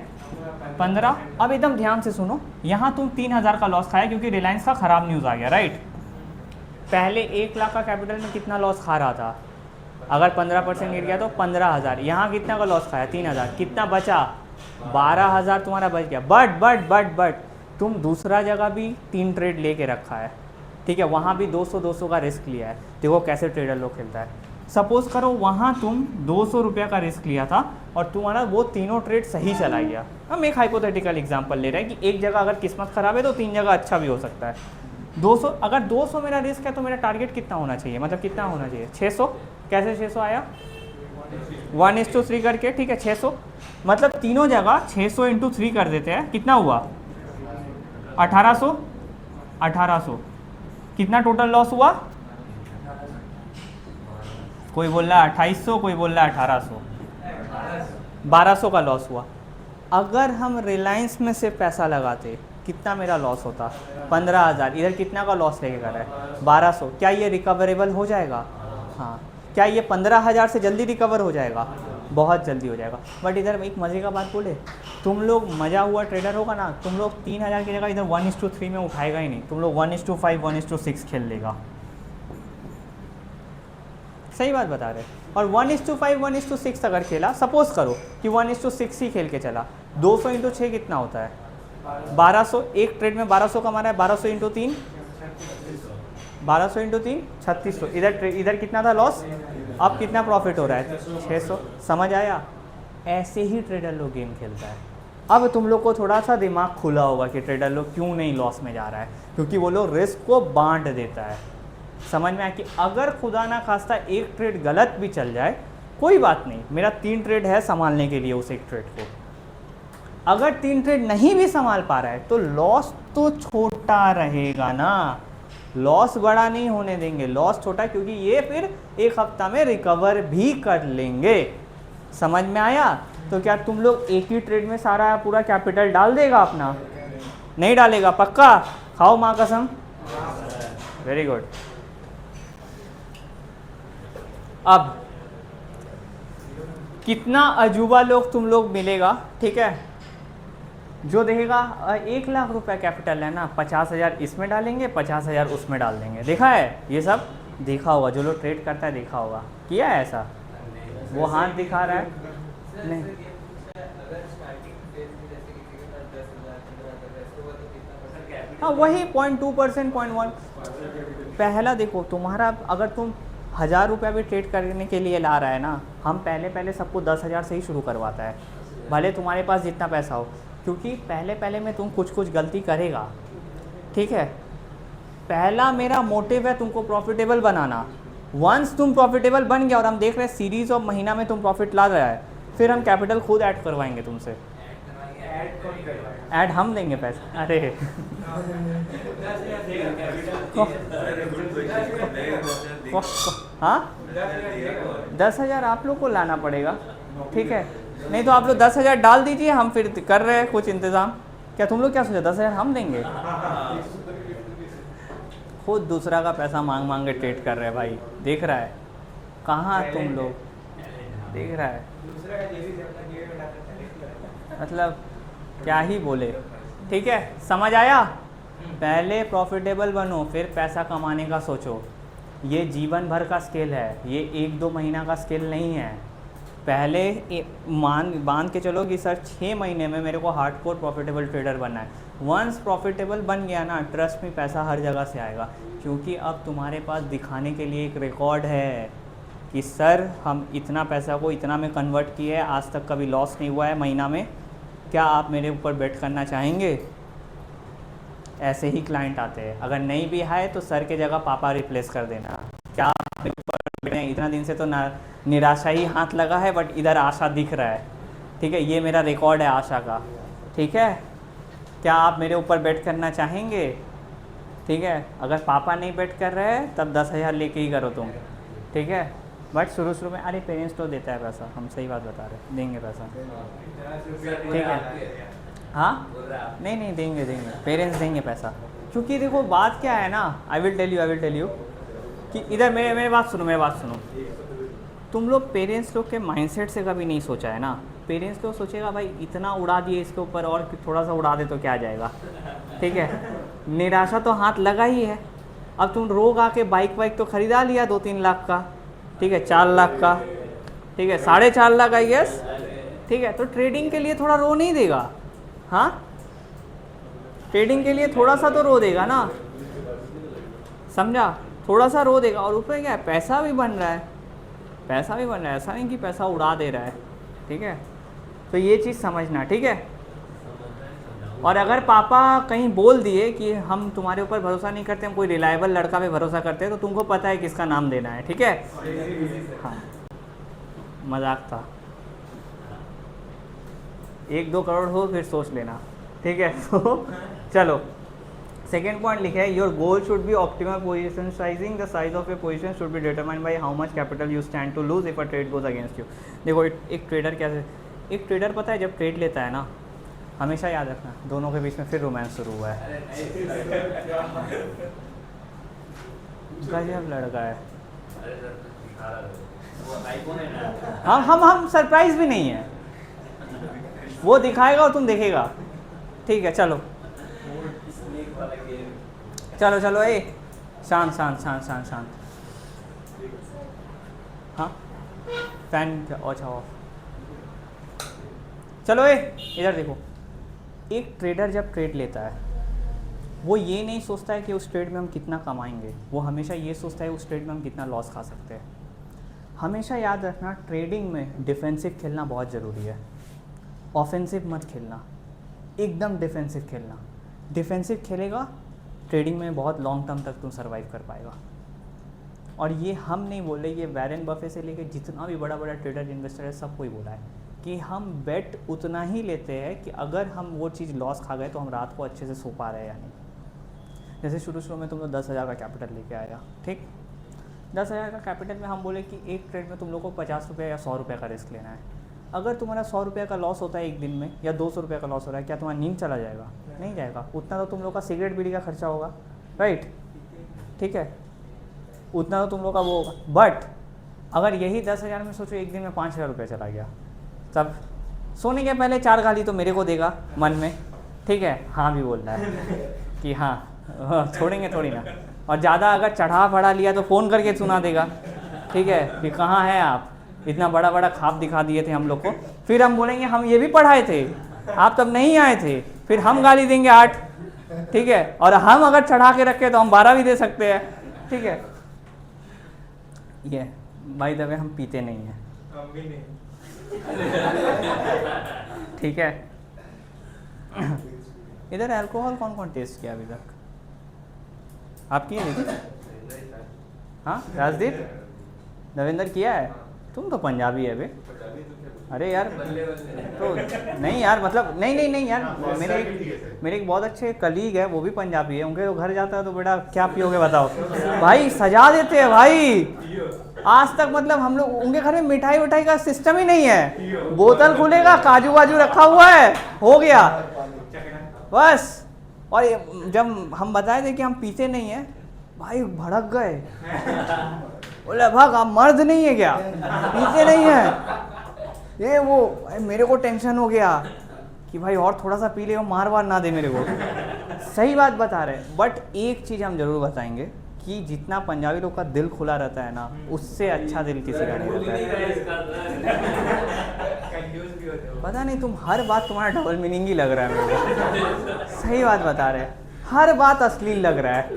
15, अब एकदम ध्यान से सुनो, यहाँ तुम 3000 का लॉस खाया क्योंकि रिलायंस का ख़राब न्यूज़ आ गया, राइट। पहले 1 लाख का कैपिटल में कितना लॉस खा रहा था, अगर 15% गिर गया तो 15000। यहाँ कितना का लॉस खाया, 3000, कितना बचा, 12000 तुम्हारा बच गया। बट तुम दूसरा जगह भी 3 ट्रेड लेके रखा है, ठीक है, वहाँ भी 200 का रिस्क लिया है। देखो कैसे ट्रेडर लोग खेलता है। सपोज करो वहाँ तुम 200 रुपया का रिस्क लिया था और तुम्हारा वो तीनों ट्रेड सही चला गया। हम एक हाइपोथेटिकल एग्जांपल ले रहे हैं कि एक जगह अगर किस्मत ख़राब है तो 3 जगह अच्छा भी हो सकता है। 200, अगर 200 मेरा रिस्क है तो मेरा टारगेट कितना होना चाहिए, मतलब कितना होना चाहिए, 600। कैसे 600 आया, 1:3 करके, ठीक है, 600, मतलब तीनों जगह 600 इंटू 3 कर देते हैं, कितना हुआ, 1800। कितना टोटल लॉस हुआ, कोई बोल रहा है 2800, कोई बोल रहा है 1800, 1200 का लॉस हुआ। अगर हम रिलायंस में से पैसा लगाते कितना मेरा लॉस होता, 15000। इधर कितना का लॉस लेके कर रहा है, 1200। क्या ये रिकवरेबल हो जाएगा, हाँ। क्या ये 15000 से जल्दी रिकवर हो जाएगा, बहुत जल्दी हो जाएगा। बट इधर एक मज़े का बात बोले, तुम लोग मजा हुआ ट्रेडर होगा ना, तुम लोग 3000 की जगह इधर 1:3 में उठाएगा ही नहीं, तुम लोग 1:5, 1:6 खेल लेगा। सही बात बता रहे। और 1:5, 1:6 अगर खेला, सपोज करो कि 1:6 ही खेल के चला, 200 इंटू 6 कितना होता है, 1200। एक ट्रेड में 1200 कमाना है, 1200 इंटू 3, 1200 इंटू 3 3600। इधर कितना था लॉस, अब कितना प्रॉफिट हो रहा है, 600। समझ आया, ऐसे ही ट्रेडर लोग गेम खेलता है। अब तुम लोग को थोड़ा सा दिमाग खुला होगा कि ट्रेडर लोग क्यों नहीं लॉस में जा रहा है, क्योंकि वो लोग रिस्क को बांट देता है। समझ में आया कि अगर खुदा ना खास्ता एक ट्रेड गलत भी चल जाए, कोई बात नहीं, मेरा 3 ट्रेड है संभालने के लिए उस एक ट्रेड को। अगर 3 ट्रेड नहीं भी संभाल पा रहा है तो लॉस तो छोटा रहेगा ना, लॉस बड़ा नहीं होने देंगे, लॉस छोटा, क्योंकि ये फिर एक हफ्ता में रिकवर भी कर लेंगे। समझ में आया। तो क्या तुम लोग एक ही ट्रेड में सारा पूरा कैपिटल डाल देगा अपना, नहीं डालेगा, पक्का, खाओ माँ कसम। Very good. अब कितना अजूबा लोग तुम लोग मिलेगा, ठीक है, जो देखेगा 1 लाख रुपया कैपिटल है ना, 50,000 इसमें डालेंगे, 50,000 उसमें डाल देंगे। देखा है ये सब, देखा होगा, जो लोग ट्रेड करता है देखा होगा, किया है ऐसा, वो हाथ दिखा रहा है नहीं। हाँ वही 0.2%, 0.1। पहला देखो तुम्हारा, अगर तुम 1000 रुपया भी ट्रेड करने के लिए ला रहा है ना, हम पहले सबको 10,000 से ही शुरू करवाता है, भले तुम्हारे पास जितना पैसा हो, क्योंकि पहले में तुम कुछ गलती करेगा, ठीक है। पहला मेरा मोटिव है तुमको प्रॉफिटेबल बनाना। वंस तुम प्रॉफिटेबल बन गया और हम देख रहे हैं सीरीज ऑफ महीना में तुम प्रॉफिट ला रहा है, फिर हम कैपिटल खुद ऐड करवाएंगे तुमसे। ऐड हम देंगे पैसा, अरे हाँ 10,000 आप लोग को लाना पड़ेगा, ठीक है, नहीं तो आप लोग 10,000 डाल दीजिए, हम फिर कर रहे हैं कुछ इंतज़ाम। क्या तुम लोग क्या सोचा 10,000 हम देंगे, खुद दूसरा का पैसा मांग के ट्रेड कर रहे हैं भाई, देख रहा है कहाँ तुम लोग, देख रहा है, मतलब क्या ही बोले, ठीक है, समझ आया। पहले प्रॉफिटेबल बनो, फिर पैसा कमाने का सोचो। ये जीवन भर का स्किल है, ये 1-2 महीना का स्किल नहीं है। पहले बांध के चलो कि सर 6 महीने में मेरे को हार्डकोर प्रॉफिटेबल ट्रेडर बनना है। वंस प्रॉफिटेबल बन गया ना, ट्रस्ट में पैसा हर जगह से आएगा, क्योंकि अब तुम्हारे पास दिखाने के लिए एक रिकॉर्ड है कि सर हम इतना पैसा को इतना में कन्वर्ट किए है, आज तक कभी लॉस नहीं हुआ है महीना में, क्या आप मेरे ऊपर बेट करना चाहेंगे। ऐसे ही क्लाइंट आते हैं। अगर नहीं भी आए तो सर के जगह पापा रिप्लेस कर देना। क्या इतना दिन से तो निराशा ही हाथ लगा है, बट इधर आशा दिख रहा है। ठीक है, ये मेरा रिकॉर्ड है आशा का। ठीक है, क्या आप मेरे ऊपर बेट करना चाहेंगे? ठीक है, अगर पापा नहीं बेट कर रहे हैं तब 10,000 लेके ही करो तुम। ठीक है, बट शुरू में अरे पेरेंट्स तो देता है पैसा, हम सही बात बता रहे हैं, देंगे पैसा। ठीक है, हाँ नहीं देंगे पेरेंट्स देंगे पैसा। क्योंकि देखो बात क्या है ना, आई विल टेल यू कि इधर मेरे बात सुनो। तुम लोग पेरेंट्स लोग के माइंडसेट से कभी नहीं सोचा है ना। पेरेंट्स लोग सोचेगा भाई इतना उड़ा दिए इसके ऊपर, और थोड़ा सा उड़ा दे तो क्या जाएगा। ठीक है, निराशा तो हाथ लगा ही है। अब तुम रोग आके बाइक तो खरीदा लिया 2-3 लाख का, ठीक है, 4 लाख का, ठीक है, 4.5 लाख आई गेस। ठीक है, तो ट्रेडिंग के लिए थोड़ा रो नहीं देगा? हाँ, ट्रेडिंग के लिए थोड़ा सा तो रो देगा ना, समझा? थोड़ा सा रो देगा। और ऊपर क्या है, पैसा भी बन रहा है, ऐसा नहीं कि पैसा उड़ा दे रहा है। ठीक है, तो ये चीज़ समझना। ठीक है, और अगर पापा कहीं बोल दिए कि हम तुम्हारे ऊपर भरोसा नहीं करते, हम कोई रिलायबल लड़का पे भरोसा करते हैं, तो तुमको पता है किसका नाम देना है। ठीक है, हाँ, मजाक था। 1-2 करोड़ हो फिर सोच लेना। ठीक है, तो चलो सेकेंड पॉइंट लिखा है, your goal should be optimal position sizing, the size of a position should be determined by how much capital you stand to lose if a trade goes against you. देखो एक trader कैसे, एक trader पता है जब trade लेता है ना, हमेशा याद रखना दोनों के बीच में फिर रोमांस शुरू हुआ है। गजब लड़का है। हम सरप्राइज भी नहीं है, वो दिखाएगा और तुम देखेगा। ठीक है, चलो ए शांत। हाँ, फैन अच्छा ऑफ। चलो इधर देखो, एक ट्रेडर जब ट्रेड लेता है वो ये नहीं सोचता है कि उस ट्रेड में हम कितना कमाएंगे, वो हमेशा ये सोचता है उस ट्रेड में हम कितना लॉस खा सकते हैं। हमेशा याद रखना, ट्रेडिंग में डिफेंसिव खेलना बहुत ज़रूरी है। ऑफेंसिव मत खेलना, एकदम डिफेंसिव खेलना। डिफेंसिव खेलेगा ट्रेडिंग में बहुत लॉन्ग टर्म तक तुम सर्वाइव कर पाएगा। और ये हम नहीं बोल रहे, ये वैरेन बफे से लेके जितना भी बड़ा ट्रेडर इन्वेस्टर है सबको ही बोला है कि हम बेट उतना ही लेते हैं कि अगर हम वो चीज़ लॉस खा गए तो हम रात को अच्छे से सो पा रहे हैं या नहीं। जैसे शुरू में तुम लोग 10,000 का कैपिटल लेके आया, ठीक, 10,000 का कैपिटल में हम बोले कि एक ट्रेड में तुम लोग को 50 रुपये या 100 रुपये का रिस्क लेना है। अगर तुम्हारा 100 रुपये का लॉस होता है एक दिन में, या 200 रुपये का लॉस हो रहा है, क्या तुम्हारा नींद चला जाएगा? नहीं जाएगा। उतना तो तुम लोग का सिगरेट बीड़ी का खर्चा होगा, राइट? ठीक है, उतना तो तुम लोग का वो होगा। बट अगर यही 10,000 में सोचो एक दिन में 5,000 रुपये चला गया, तब सोने के पहले 4 गाली तो मेरे को देगा मन में। ठीक है, हाँ भी बोल रहा है कि हाँ छोड़ेंगे थोड़ी ना। और ज़्यादा अगर चढ़ा बढ़ा लिया तो फ़ोन करके सुना देगा। ठीक है, कि कहाँ हैं आप, इतना बड़ा ख्वाब दिखा दिए थे हम लोग को। फिर हम बोलेंगे हम ये भी पढ़ाए थे, आप तब नहीं आए थे। फिर हम गाली देंगे 8। ठीक है, और हम अगर चढ़ा के रखे तो हम 12 भी दे सकते हैं। ठीक है, ये बाय द वे हम पीते नहीं हैं। हम भी नहीं। ठीक है, इधर अल्कोहल कौन कौन टेस्ट किया अभी तक? आप किए नहीं? हाँ, राजदीप, नविंदर किया है? तुम तो पंजाबी है बे। अरे यार तो नहीं यार, मतलब नहीं यार, मेरे एक बहुत अच्छे कलीग है, वो भी पंजाबी है। उनके तो घर जाता है तो बेटा क्या पियोगे बताओ, भाई सजा देते हैं भाई। आज तक मतलब हम लोग उनके घर में मिठाई का सिस्टम ही नहीं है। बोतल खुलेगा, काजू वाजू रखा हुआ है, हो गया बस। और जब हम बताए थे कि हम पीते नहीं है, भाई भड़क गए, बोले भाग आप मर्द नहीं है क्या, पीते नहीं है ये वो। मेरे को टेंशन हो गया कि भाई और थोड़ा सा पी ले, मार वार ना दे मेरे को। सही बात बता रहे। बट एक चीज़ हम जरूर बताएंगे कि जितना पंजाबी लोग का दिल खुला रहता है ना, उससे अच्छा दिल किसी का नहीं रहता है। पता नहीं तुम हर बात तुम्हारा डबल मीनिंग ही लग रहा है मेरे को। सही बात बता रहे, हर बात अश्लील लग रहा है।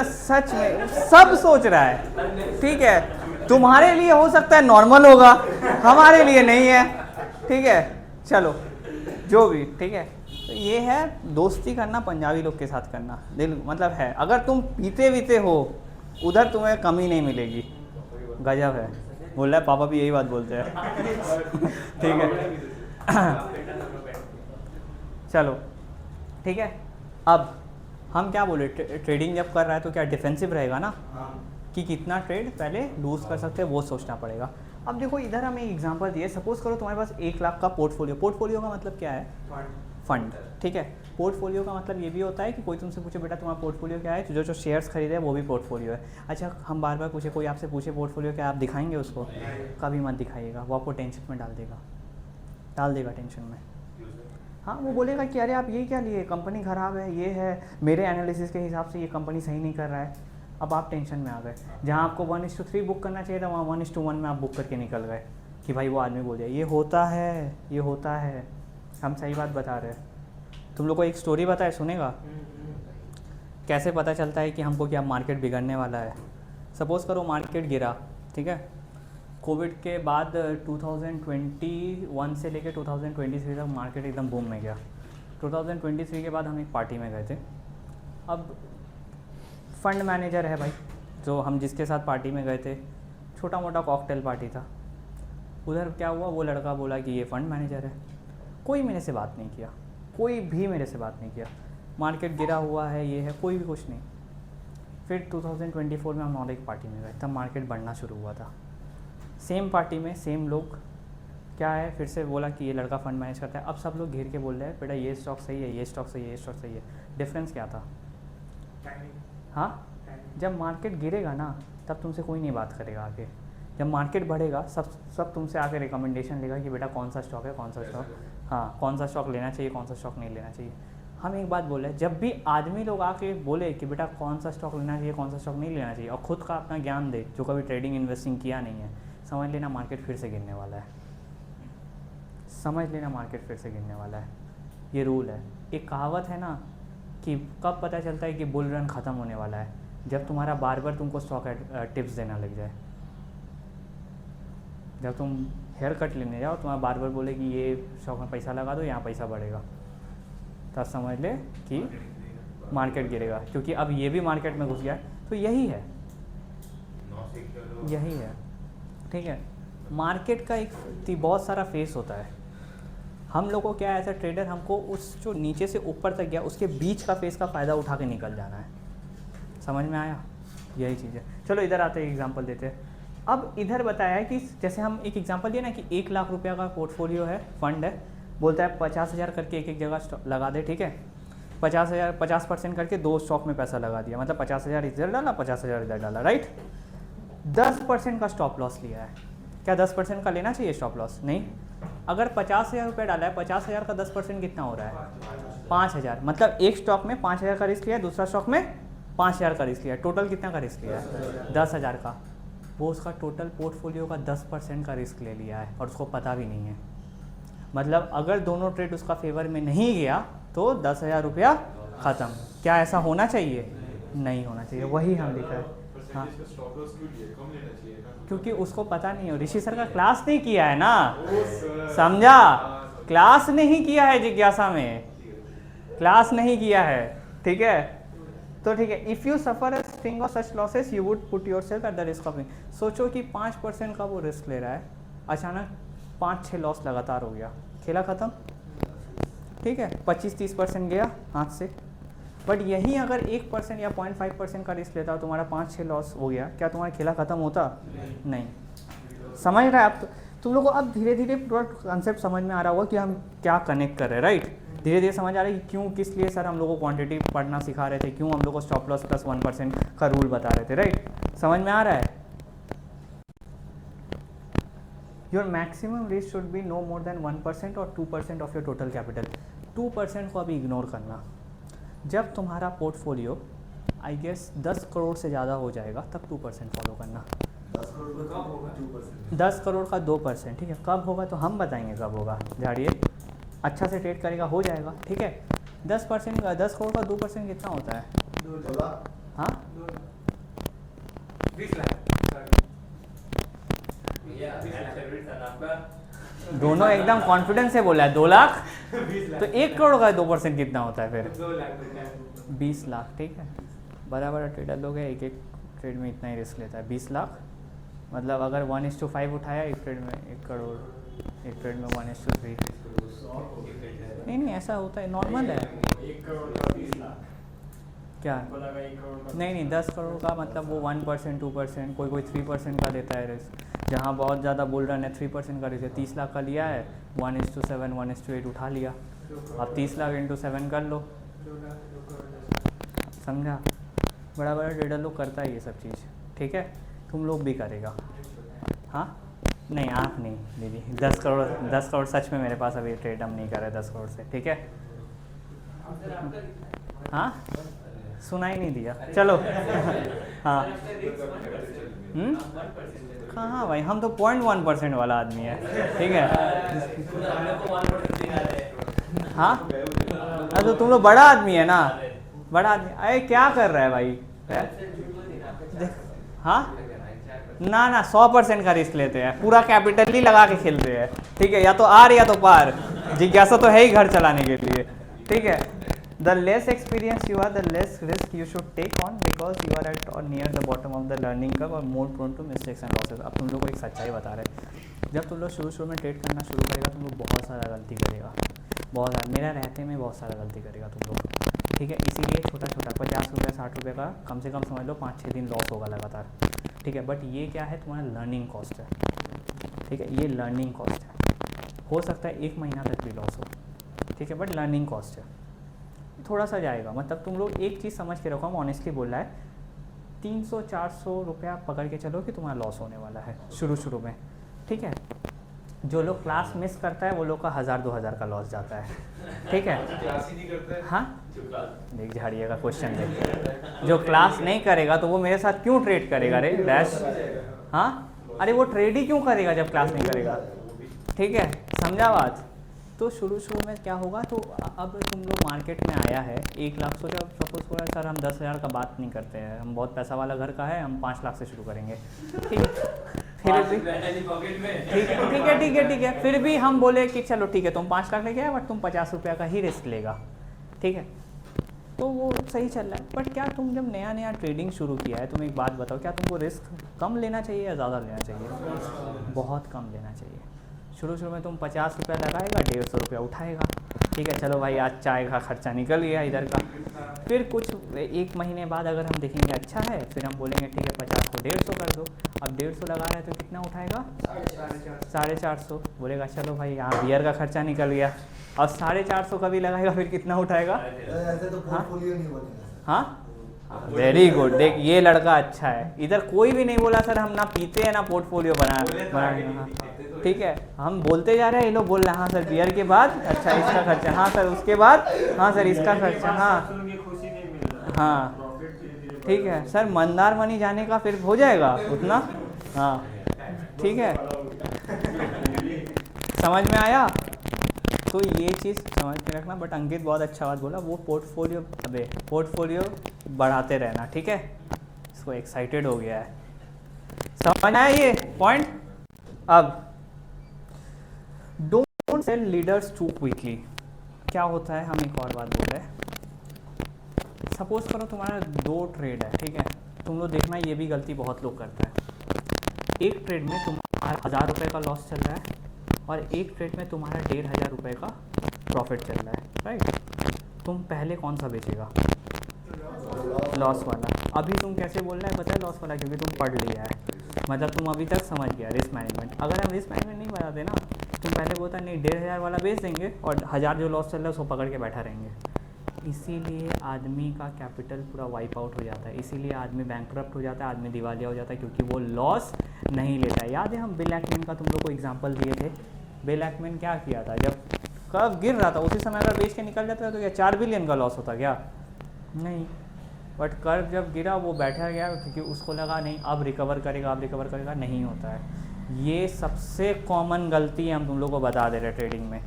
सच में सब सोच रहा है। ठीक है, तुम्हारे लिए हो सकता है नॉर्मल होगा, हमारे लिए नहीं है। ठीक है, चलो जो भी, ठीक है। तो ये है दोस्ती करना पंजाबी लोग के साथ करना, दिल मतलब है। अगर तुम पीते वीते हो उधर तुम्हें कमी नहीं मिलेगी, गजब है। बोल रहा है पापा भी यही बात बोलते हैं ठीक है चलो ठीक है। अब हम क्या बोले, ट्रेडिंग जब कर रहा है तो क्या डिफेंसिव रहेगा ना, कि कितना ट्रेड पहले लूज़ कर सकते हैं वो सोचना पड़ेगा। अब देखो इधर हमें एग्जांपल दिए, सपोज करो तुम्हारे पास 1 लाख का पोर्टफोलियो। पोर्टफोलियो का मतलब क्या है, फंड, ठीक है। पोर्टफोलियो का मतलब ये भी होता है कि कोई तुमसे पूछे बेटा तुम्हारा पोर्टफोलियो क्या है, तो जो शेयर्स खरीदे वो भी पोर्टफोलियो है। अच्छा हम बार बार पूछे, कोई आपसे पूछे पोर्टफोलियो क्या, आप दिखाएंगे उसको? कभी मत दिखाइएगा, वो आपको टेंशन में डाल देगा टेंशन में। हाँ वो बोलेगा कि अरे आप ये क्या लिए, कंपनी ख़राब है, ये है, मेरे एनालिसिस के हिसाब से ये कंपनी सही नहीं कर रहा है। अब आप टेंशन में आ गए, जहाँ आपको 1:3 बुक करना चाहिए था वहाँ 1:1 में आप बुक करके निकल गए कि भाई वो आदमी बोल दिया। ये होता है, हम सही बात बता रहे हैं। तुम लोग को एक स्टोरी बताए, सुनेगा? कैसे पता चलता है कि हमको क्या मार्केट बिगड़ने वाला है। सपोज़ करो मार्केट गिरा, ठीक है, कोविड के बाद 2021 से लेकर 2023 तक मार्केट एकदम बूम में गया। 2023 के बाद हम एक पार्टी में गए थे। अब फंड मैनेजर है भाई जो हम जिसके साथ पार्टी में गए थे, छोटा मोटा कॉकटेल पार्टी था। उधर क्या हुआ, वो लड़का बोला कि ये फंड मैनेजर है। कोई मेरे से बात नहीं किया, कोई भी मेरे से बात नहीं किया। मार्केट गिरा हुआ है, ये है, कोई भी कुछ नहीं। फिर 2024 में हम और एक पार्टी में गए, तब मार्केट बढ़ना शुरू हुआ था। सेम पार्टी में सेम लोग क्या है, फिर से बोला कि ये लड़का फंड मैनेज करता है। अब सब लोग घेर के बोल रहे हैं बेटा ये स्टॉक सही है, ये स्टॉक सही है, ये स्टॉक सही है। डिफरेंस क्या था? हाँ, जब मार्केट गिरेगा ना तब तुमसे कोई नहीं बात करेगा आगे। जब मार्केट बढ़ेगा सब तुमसे आके रिकमेंडेशन लेगा कि बेटा कौन सा स्टॉक है, कौन सा स्टॉक, हाँ कौन सा स्टॉक लेना चाहिए, कौन सा स्टॉक नहीं लेना चाहिए। हम एक बात बोले, जब भी आदमी लोग आके बोले कि बेटा कौन सा स्टॉक लेना चाहिए, कौन सा स्टॉक नहीं लेना चाहिए, और खुद का अपना ज्ञान दे जो कभी ट्रेडिंग इन्वेस्टिंग किया नहीं है, समझ लेना मार्केट फिर से गिरने वाला है। समझ लेना मार्केट फिर से गिरने वाला है। ये रूल है। एक कहावत है ना कि कब पता चलता है कि बुल रन ख़त्म होने वाला है, जब तुम्हारा बार बार तुमको स्टॉक टिप्स देना लग जाए। जब तुम हेयर कट लेने जाओ, तुम्हारा बार बार बोले कि ये स्टॉक में पैसा लगा दो, यहाँ पैसा बढ़ेगा, तब समझ ले कि मार्केट गिरेगा, क्योंकि अब ये भी मार्केट में घुस गया है। तो यही है, ठीक है। मार्केट का एक बहुत सारा फेस होता है। हम लोग को क्या है, एज अ ट्रेडर हमको उस जो नीचे से ऊपर तक गया उसके बीच का फेस का फ़ायदा उठा के निकल जाना है। समझ में आया? यही चीज़ है। चलो इधर आते हैं, एग्जांपल देते हैं। अब इधर बताया है कि जैसे हम एक एग्जांपल दिए ना कि 1 लाख रुपया का पोर्टफोलियो है, फंड है, बोलता है 50,000 करके एक जगह लगा दे, ठीक है। 50% करके 2 स्टॉक में पैसा लगा दिया, मतलब 50,000 इधर डाला, 50,000 इधर डाला, राइट। 10% का स्टॉप लॉस लिया है। क्या 10% का लेना चाहिए स्टॉप लॉस? नहीं। अगर 50,000 रुपये डाला है, 50,000 का 10% कितना हो रहा है? 5,000। मतलब एक स्टॉक में 5,000 का रिस्क लिया है, दूसरा स्टॉक में 5,000 का रिस्क लिया है, टोटल कितना का रिस्क लिया है? 10,000 का। वो उसका टोटल पोर्टफोलियो का 10% का रिस्क ले लिया है और उसको पता भी नहीं है। मतलब अगर दोनों ट्रेड उसका फेवर में नहीं गया तो 10,000 रुपया ख़त्म। क्या ऐसा होना चाहिए? नहीं होना चाहिए। वही हम लिखा है। हाँ, क्योंकि उसको पता नहीं है, ऋषि सर का क्लास नहीं किया है ना, समझा? क्लास नहीं किया है, जिज्ञासा में क्लास नहीं किया है, ठीक है। तो ठीक है, if you suffer a string of such losses you would put your self at the risk of. सोचो कि 5% का वो रिस्क ले रहा है, अचानक 5-6 लॉस लगातार हो गया, खेला ख़त्म, ठीक है। 25-30% गया हाथ से। बट यही अगर 1% या 0.5% का रिस्क लेता हो, तुम्हारा 5-6 लॉस हो गया, क्या तुम्हारा खेला ख़त्म होता? नहीं। समझ रहा है आप? तुम लोग को अब धीरे धीरे पूरा कंसेप्ट समझ में आ रहा होगा कि हम क्या कनेक्ट कर रहे हैं, राइट। धीरे धीरे समझ आ रहा है कि क्यों, किस लिए सर हम लोग को क्वांटिटी पढ़ना सिखा रहे थे, क्यों हम लोग को स्टॉप लॉस प्लस 1% का रूल बता रहे थे, राइट। समझ में आ रहा है? Your maximum risk should be no more than 1% और 2% ऑफ योर टोटल कैपिटल। 2% को अभी इग्नोर करना। जब तुम्हारा पोर्टफोलियो आई गेस 10 करोड़ से ज़्यादा हो जाएगा तब 2% फॉलो करना। 10 करोड़ का 2%, ठीक है। कब होगा तो हम बताएंगे कब होगा, झाड़िए। अच्छा से ट्रेड करेगा हो जाएगा, ठीक है। 10% का 10 करोड़ का 2% कितना होता है? 2 लाख। हाँ, 20 लाख। दोनों एकदम कॉन्फिडेंस से बोला है। 2 लाख तो 1 करोड़ का 2% कितना होता है फिर? 2 लाख रुपए है। 20 लाख, ठीक है। बड़ा बड़ा ट्रेडर लोग है, एक एक ट्रेड में इतना ही रिस्क लेता है। 20 लाख मतलब अगर 1:5 उठाया एक ट्रेड में 1 करोड़, एक ट्रेड में 1:3। नहीं नहीं ऐसा होता है, नॉर्मल है। 1 करोड़ का 20 लाख क्या? बोला 1 करोड़ का नहीं 10 करोड़ का मतलब वो 1%, 2%, कोई 3% का देता है रिस्क। जहाँ बहुत ज़्यादा बुल रन है 3% का रिस्क है। 30 लाख का लिया है, 1:7, 1:8 उठा लिया। अब 30 लाख इंटू 7 कर लो, 2 लाख 2 करोड़। समझा? बड़ा बड़ा ट्रेडर लोग करता है ये सब चीज़, ठीक है। तुम लोग भी करेगा। हाँ नहीं आप नहीं दीदी, 10 करोड़ सच में मेरे पास अभी ट्रेड हम नहीं कर रहे 10 करोड़ से, ठीक है। हाँ सुना ही नहीं दिया, चलो। हाँ हाँ भाई हम तो 0.1% वाला आदमी है, ठीक है। हाँ तो तुम लोग बड़ा आदमी है ना, बड़ा आदमी। अरे क्या कर रहा है भाई? हाँ ना 100% का रिस्क लेते हैं, पूरा कैपिटल ही लगा के खेलते हैं, ठीक है। या तो आर या तो पार, जिज्ञासा तो है ही घर चलाने के लिए, ठीक है। The less experience you are the less risk you should take on because you are at or near the bottom of the learning curve और more prone to mistakes and losses. अब तुम लोग को एक सच्चाई बता रहे, जब तुम लोग शुरू में ट्रेड करना शुरू करेगा तुम लोग बहुत सारा गलती करेगा, बहुत सारा। मेरा रहते में बहुत सारा गलती करेगा तुम लोग, ठीक है। इसीलिए छोटा 50 रुपये 60 रुपये का कम से कम समझ लो 5-6 दिन लॉस होगा लगातार, ठीक है। बट ये क्या है, तुम्हारा लर्निंग कॉस्ट है, ठीक है। ये लर्निंग कॉस्ट है, हो सकता है 1 महीना तक भी लॉस हो, ठीक है, बट लर्निंग कॉस्ट है, थोड़ा सा जाएगा। मतलब तुम लोग एक चीज़ समझ के रखो, हम ऑनेस्टली बोल रहा है, 300-400 रुपया पकड़ के चलो कि तुम्हारा लॉस होने वाला है शुरू में, ठीक है। जो लोग क्लास मिस करता है वो लोग का 1000-2000 का लॉस जाता है, ठीक है। क्लास ही नहीं करता है। हाँ देख झाड़िए का क्वेश्चन देख, जो क्लास नहीं करेगा तो वो मेरे साथ क्यों ट्रेड करेगा रे डैश? हाँ अरे वो ट्रेड ही क्यों करेगा जब क्लास नहीं करेगा, ठीक है, समझा बात। तो शुरू में क्या होगा, तो अब तुम लोग मार्केट में आया है 1 लाख, सोचा सपोज करो सर हम 10,000 का बात नहीं करते हैं, हम बहुत पैसा वाला घर का है, हम 5 लाख से शुरू करेंगे, ठीक है। फिर भी ठीक है, फिर भी हम बोले कि चलो ठीक है तुम 5 लाख लेके आए बट तुम 50 रुपया का ही रिस्क लेगा, ठीक है। तो वो सही चल रहा है। बट क्या तुम जब नया ट्रेडिंग शुरू किया है, तुम एक बात बताओ, क्या तुमको रिस्क कम लेना चाहिए या ज़्यादा लेना चाहिए? बहुत कम लेना चाहिए। शुरू में तुम 50 रुपया लगाएगा, 150 रुपया उठाएगा, ठीक है। चलो भाई आज चाय का खर्चा निकल गया इधर का। फिर कुछ 1 महीने बाद अगर हम देखेंगे अच्छा है, फिर हम बोलेंगे ठीक है 50 को 150 कर दो। अब 150 लगा रहे हैं तो कितना उठाएगा? 450। बोलेगा चलो भाई यहाँ बियर का खर्चा निकल गया। और 450 का भी लगाएगा, फिर कितना उठाएगा? ऐसे तो पोर्टफोलियो नहीं बनेगा। हाँ वेरी गुड, देख ये लड़का अच्छा है। इधर कोई भी नहीं बोला सर हम ना पीते हैं ना पोर्टफोलियो बना, ठीक है। हम बोलते जा रहे हैं, ये लोग बोल रहे हैं हाँ सर बियर के बाद अच्छा इसका खर्चा, हाँ सर उसके बाद हाँ सर इसका खर्चा, हाँ खुशी नहीं मिल रहा, हाँ ठीक है सर मंदार मनी जाने का फिर हो जाएगा उतना, हाँ ठीक है, समझ में आया। तो ये चीज़ समझ के रखना। बट अंकित बहुत अच्छा बात बोला, वो पोर्टफोलियो बढ़ाते रहना, ठीक है। इसको एक्साइटेड हो गया है, समझ आया ये पॉइंट। अब don't sell leaders too quickly. क्या होता है, हम एक और बात बोल रहे हैं। सपोज करो तुम्हारा 2 ट्रेड है, ठीक है। तुम लोग देखना ये भी गलती बहुत लोग करता है। एक ट्रेड में तुम्हारा 1000 रुपये का लॉस चल रहा है और एक ट्रेड में तुम्हारा 1500 रुपये का प्रॉफिट चल रहा है, राइट। तुम पहले कौन सा बेचेगा? लॉस वाला। अभी तुम कैसे बोल रहे हैं पता है? लॉस वाला, क्योंकि तुम पढ़ लिया है, मतलब तुम अभी तक समझ गया रिस्क मैनेजमेंट। अगर हम रिस्क मैनेजमेंट नहीं बताते ना, तुम पहले बोलता नहीं 1500 वाला बेच देंगे और 1000 जो लॉस चल रहा है उसको पकड़ के बैठा रहेंगे। इसीलिए आदमी का कैपिटल पूरा वाइप आउट हो जाता है, इसीलिए आदमी बैंकक्रप्ट हो जाता है, आदमी दिवालिया हो जाता है, क्योंकि वो लॉस नहीं लेता है। याद है हम बिल एक्मेन का तुम लोग को एग्जांपल दिए थे। बिल एक्मेन क्या किया था, जब कर्व गिर रहा था उसी समय अगर बेच के निकल जाता तो क्या 4 बिलियन का लॉस होता क्या? नहीं। बट कर्व जब गिरा वो बैठा गया, क्योंकि उसको लगा नहीं अब रिकवर करेगा, नहीं होता है। ये सबसे कॉमन गलती हम तुम लोग को बता दे रहे ट्रेडिंग में,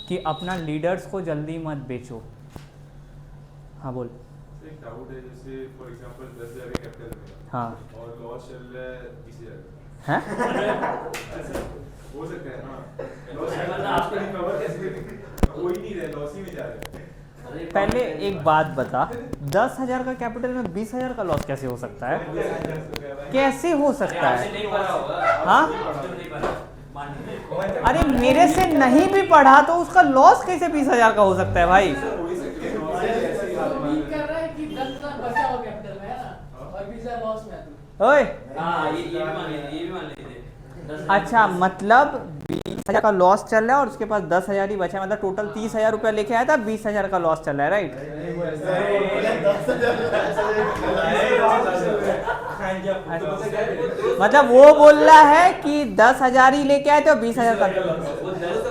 कि अपना लीडर्स को जल्दी मत बेचो। हाँ बोल। एक डाउट है, जैसे फॉर एग्जांपल 10,000 का कैपिटल है, हाँ और लॉस चल रहा है 20,000 हैं? हो सकता है ना, लॉस आपको रिकवर कैसे करेंगे? हो ही नहीं रहे, लॉस ही में जा रहे हैं। पहले एक बात बता, 10,000 का कैपिटल में 20,000 का लॉस कैसे हो सकता है? कैसे हो सकता है? हाँ, अरे मेरे से नहीं भी पढ़ा तो उसका लॉस कैसे 20,000 का हो सकता है भाई? ओए अच्छा, मतलब 20,000 का लॉस चल रहा है और उसके पास 10,000 ही बचा है, मतलब टोटल 30,000 रुपया लेके आया था, 20,000 का लॉस चल रहा है, राइट? मतलब वो बोल रहा है कि 10,000 ही लेके आए थे और 20,000 का।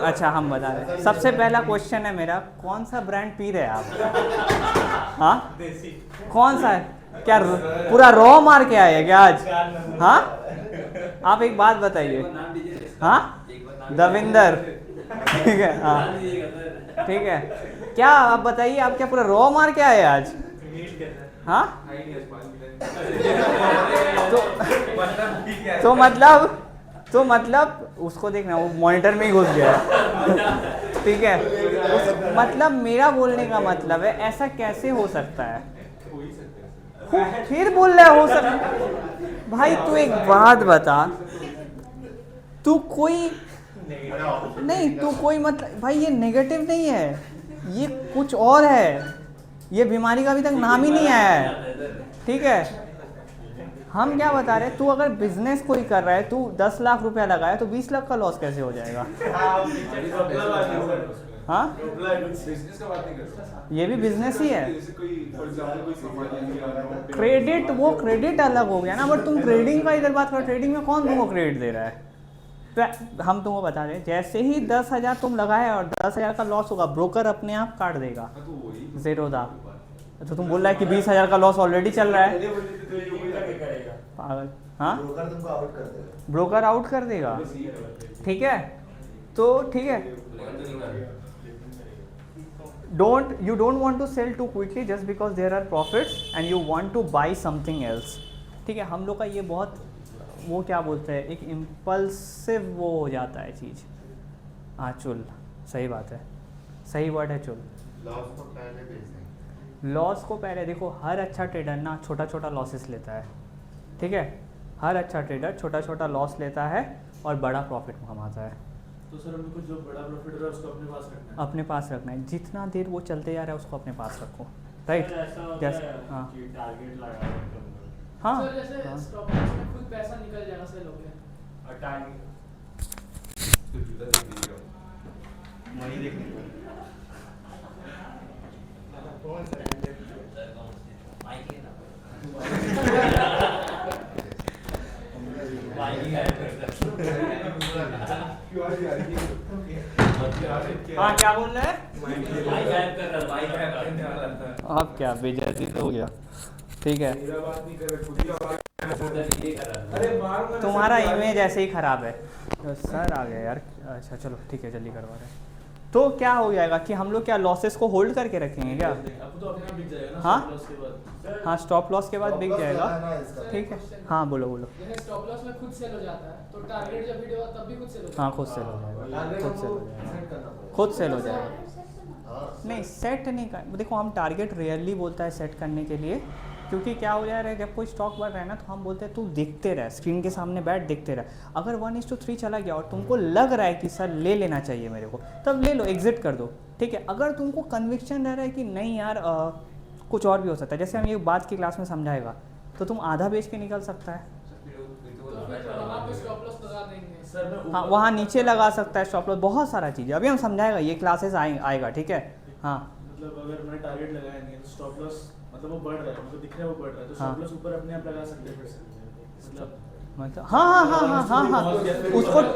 अच्छा, हम बता रहे हैं। सबसे पहला क्वेश्चन है मेरा, कौन सा ब्रांड पी रहे हैं आप? हाँ, कौन सा है? क्या पूरा रॉ मार के आए क्या आज? हाँ, आप एक बात बताइए। हाँ, दविंदर, ठीक है, हाँ ठीक है। क्या आप बताइए, आप क्या पूरा रॉ मार के आए आज? हाँ, तो मतलब उसको देखना, वो मॉनिटर में ही घुस गया है, ठीक है। मतलब मेरा बोलने का मतलब है, ऐसा कैसे हो सकता है? फिर बोल रहा है हो सकता। भाई तू एक बात बता, तू कोई नहीं, तू कोई मतलब भाई, ये नेगेटिव नहीं है, ये कुछ और है, ये बीमारी का अभी तक नाम ही नहीं आया है, ठीक है। हम क्या बता रहे हैं, तू अगर बिजनेस कोई कर रहा है, तू 10 लाख रुपया लगाया तो 20 लाख का लॉस कैसे हो जाएगा? हाँ, बिजनेस का बात नहीं कर सकता। ये भी बिजनेस ही है। जैसे कोई फॉर एग्जांपल कोई सामान क्रेडिट, वो क्रेडिट अलग हो गया ना, बट तुम ट्रेडिंग का इधर बात करो। ट्रेडिंग में कौन तुमको क्रेडिट दे रहा है? हम तुमको बता रहे हैं, जैसे ही 10,000 तुम लगाए और 10,000 का लॉस होगा, ब्रोकर अपने आप काट देगा ज़ीरोदा। तो तुम बोल रहा है कि 20,000 का लॉस ऑलरेडी चल रहा है, पागल। हाँ, ब्रोकर तुमको आउट कर देगा। ब्रोकर आउट कर देगा, ठीक है। तो ठीक है, you don't want to sell too quickly just because there are profits and you want to buy something else, ठीक है। हम लोग का ये बहुत, वो क्या बोलते हैं, एक इम्पल्सिव वो हो जाता है चीज़। हाँ, चुल, सही बात है, सही वर्ड है, चुल। लॉस को पहले देखो, हर अच्छा ट्रेडर ना छोटा छोटा लॉसेस लेता है, ठीक है। हर अच्छा ट्रेडर छोटा छोटा लॉस लेता है और बड़ा प्रॉफिट कमाता है। तो सर हमको जो बड़ा प्रॉफिट हो रहा है उसको अपने पास रखना है। अपने पास रखना है, जितना देर वो चलते जा रहा है उसको अपने पास रखो, राइट? जैसे हाँ टारगेट लगा हाँ सर जैसे हाँ। स्टॉक लॉस में खुद पैसा निकल जाएगा सेल हो गया और टाइम तो जूता देख लीजिएगा। वही देखने हाँ, क्या बोल रहे हैं? अब क्या बेइज्जती तो हो गया, ठीक है। मेरा बात नहीं कर रहे, खुद ही बात। अरे मारो तुम्हारा इमेज ऐसे ही खराब है। तो सर आ गया यार, अच्छा चलो ठीक है, जल्दी करवा रहे हैं। तो क्या हो जाएगा कि हम लोग क्या लॉसेस को होल्ड करके रखेंगे क्या? अब तो अपने आप बिक जाएगा ना हाँ? stop loss के बाद। हाँ, स्टॉप लॉस के बाद बिक जाएगा, ठीक है। हाँ, बोलो बोलो। जैसे स्टॉप लॉस में खुद सेल हो जाता है तो टारगेट जब हिट होगा तब भी खुद सेल हो जाता है। हाँ, खुद सेल हो जाएगा, खुद सेल हो जाएगा, खुद सेल हो जाएगा। नहीं, सेट नहीं कर, देखो हम टारगेट रेयरली बोलता है सेट करने के लिए, क्योंकि क्या हो जा रहा है, जब कोई स्टॉक बढ़ रहा है ना तो हम बोलते हैं तू देखते रह, स्क्रीन के सामने बैठ देखते रह। अगर 1:3 चला गया और तुमको लग रहा है कि सर ले लेना चाहिए मेरे को, तब ले लो, एग्जिट कर दो, ठीक है। अगर तुमको कन्विक्शन रह रहा है कि नहीं यार कुछ और भी हो सकता है, जैसे हम ये बात की क्लास में समझाएगा, तो तुम आधा बेच के निकल सकता है। तो फिर वहाँ पे स्टॉप लॉस लगा देंगे। सर मैं हाँ, वहाँ नीचे लगा सकता है स्टॉप लॉस, बहुत सारा चीज़ अभी हम समझाएगा, ये क्लासेस आएगा, ठीक है। हाँ, मतलब अगर मैंने टारगेट लगाया नहीं है तो स्टॉप लॉस मतलब वो बढ़ रहा है, मुझे दिख रहा है वो बढ़ रहा है, तो हाँ। स्टॉप लॉस ऊपर अपने आप लगा सकते हैं फिर से मतलब हाँ,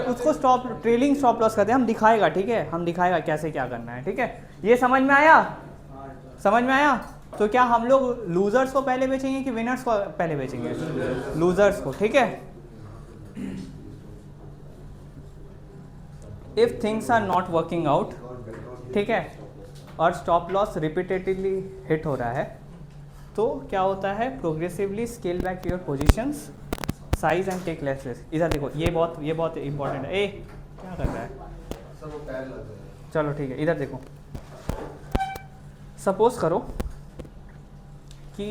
उसको स्टॉप ट्रेलिंग स्टॉप लॉस करते हैं, हम दिखाएगा, ठीक है। हम दिखाएगा कैसे क्या करना है, ठीक है। ये समझ में आया? समझ में आया? तो क्या हम लोग लूजर्स को पहले बेचेंगे कि विनर्स को पहले बेचेंगे? लूजर्स को, ठीक है। If things are not working out, ठीक है, और स्टॉप लॉस रिपीटेटिवली हिट हो रहा है, तो क्या होता है, progressively scale back your positions, size and take less risk. इधर देखो, ये बहुत इंपॉर्टेंट है। ए क्या कर रहा है? सब वो पैर लग गए। चलो ठीक है, इधर देखो, सपोज करो कि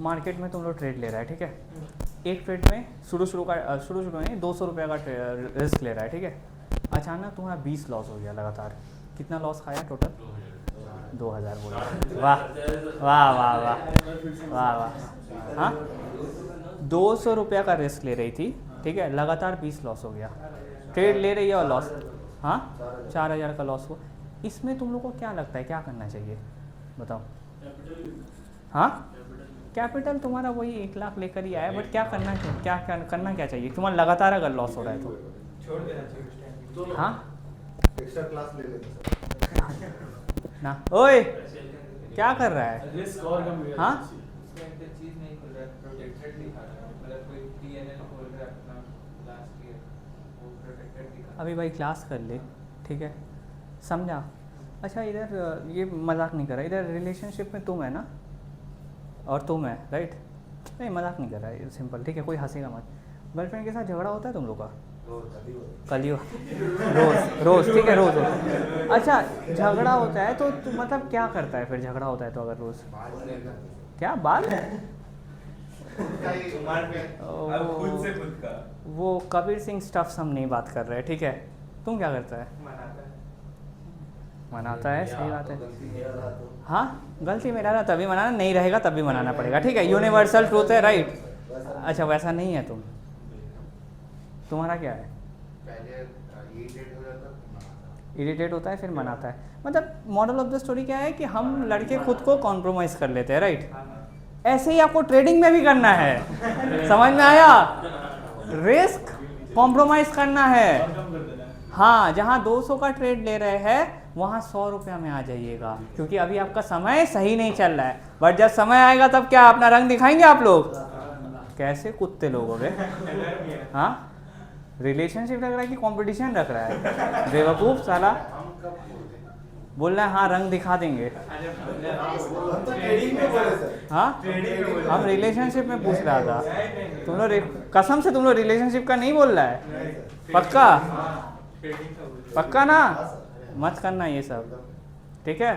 मार्केट में तुम लोग ट्रेड ले रहा है, ठीक है। एक ट्रेड में शुरू में 200 रुपये का रिस्क ले रहा है, ठीक है। अचानक तुम्हारा 20 लॉस हो गया लगातार। कितना लॉस खाया टोटल? 2000 बोला। वाह वाह वाह वाह वाह वाह। हाँ, 200 रुपये का रिस्क ले रही थी, ठीक है, लगातार 20 लॉस हो गया। ट्रेड ले रही है और लॉस, हाँ 4000 का लॉस हुआ। इसमें तुम लोग को क्या लगता है क्या करना चाहिए बताओ? हाँ, कैपिटल तुम्हारा वही 1 लाख लेकर ही आया, बट क्या करना चाहिए, करना क्या चाहिए तुम्हारा लगातार अगर लॉस हो रहा है तो? छोड़ देना चाहिए उस टाइम पे। हाँ, एक्स्ट्रा क्लास ले लेना सर। ना ओए क्या कर रहा है? रिस्क और कम हो गया। हाँ? चीज नहीं खुल रहा है, प्रोटेक्टेड दिखा रहा है, मतलब कोई पीएनएल खोल रहा है अपना लास्ट ईयर, वो प्रोटेक्टेड दिखा। अभी भाई क्लास कर ले, ठीक है, समझा? अच्छा इधर ये मजाक नहीं कर रहा, इधर रिलेशनशिप में तुम है ना और तुम है, राइट? नहीं मजाक नहीं कर रहा है, सिंपल, ठीक है, कोई हंसेगा मत। गर्लफ्रेंड के साथ झगड़ा होता है तुम लोग का? कल ही रोज, ठीक है, रोज होता है। अच्छा झगड़ा होता है तो मतलब क्या करता है फिर? झगड़ा होता है तो अगर रोज क्या बात खुद से खुद का वो कबीर सिंह स्टफ्स हम नहीं बात कर रहे हैं, ठीक है। तुम क्या करता है? मनाता है, सही बात है। हाँ, गलती मेरा रहा तभी मनाना, नहीं रहेगा तभी मनाना पड़ेगा, ठीक है, यूनिवर्सल ट्रूथ है, राइट? अच्छा वैसा नहीं है तुम, तुम्हारा क्या है? पहले इरिटेट होता है फिर मनाता है। मतलब मॉडल ऑफ द स्टोरी क्या है कि हम लड़के खुद को कॉम्प्रोमाइज़ कर लेते हैं, राइट? ऐसे ही आपको ट्रेडिंग में भी करना है, समझ में आया? रिस्क कॉम्प्रोमाइज़ करना है। और कम कर देना। हाँ, जहाँ 200 का ट्रेड ले रहे हैं वहाँ 100 रुपया में आ जाइएगा, क्योंकि अभी आपका समय सही नहीं चल रहा है। बट जब समय आएगा तब क्या अपना रंग दिखाएंगे आप लोग? कैसे कुत्ते लोग हो गए। हाँ, रिलेशनशिप रख रहा है कि कंपटीशन रख रहा है? बेवकूफ़ साला। बोल रहा है हाँ रंग दिखा देंगे। हम तो ट्रेडिंग में बोले सर। हाँ, हम रिलेशनशिप में पूछ रहा था। तुम लोग कसम से तुम लोग रिलेशनशिप का नहीं बोल रहा है? पक्का? पक्का ना? मत करना ये सब, ठीक है?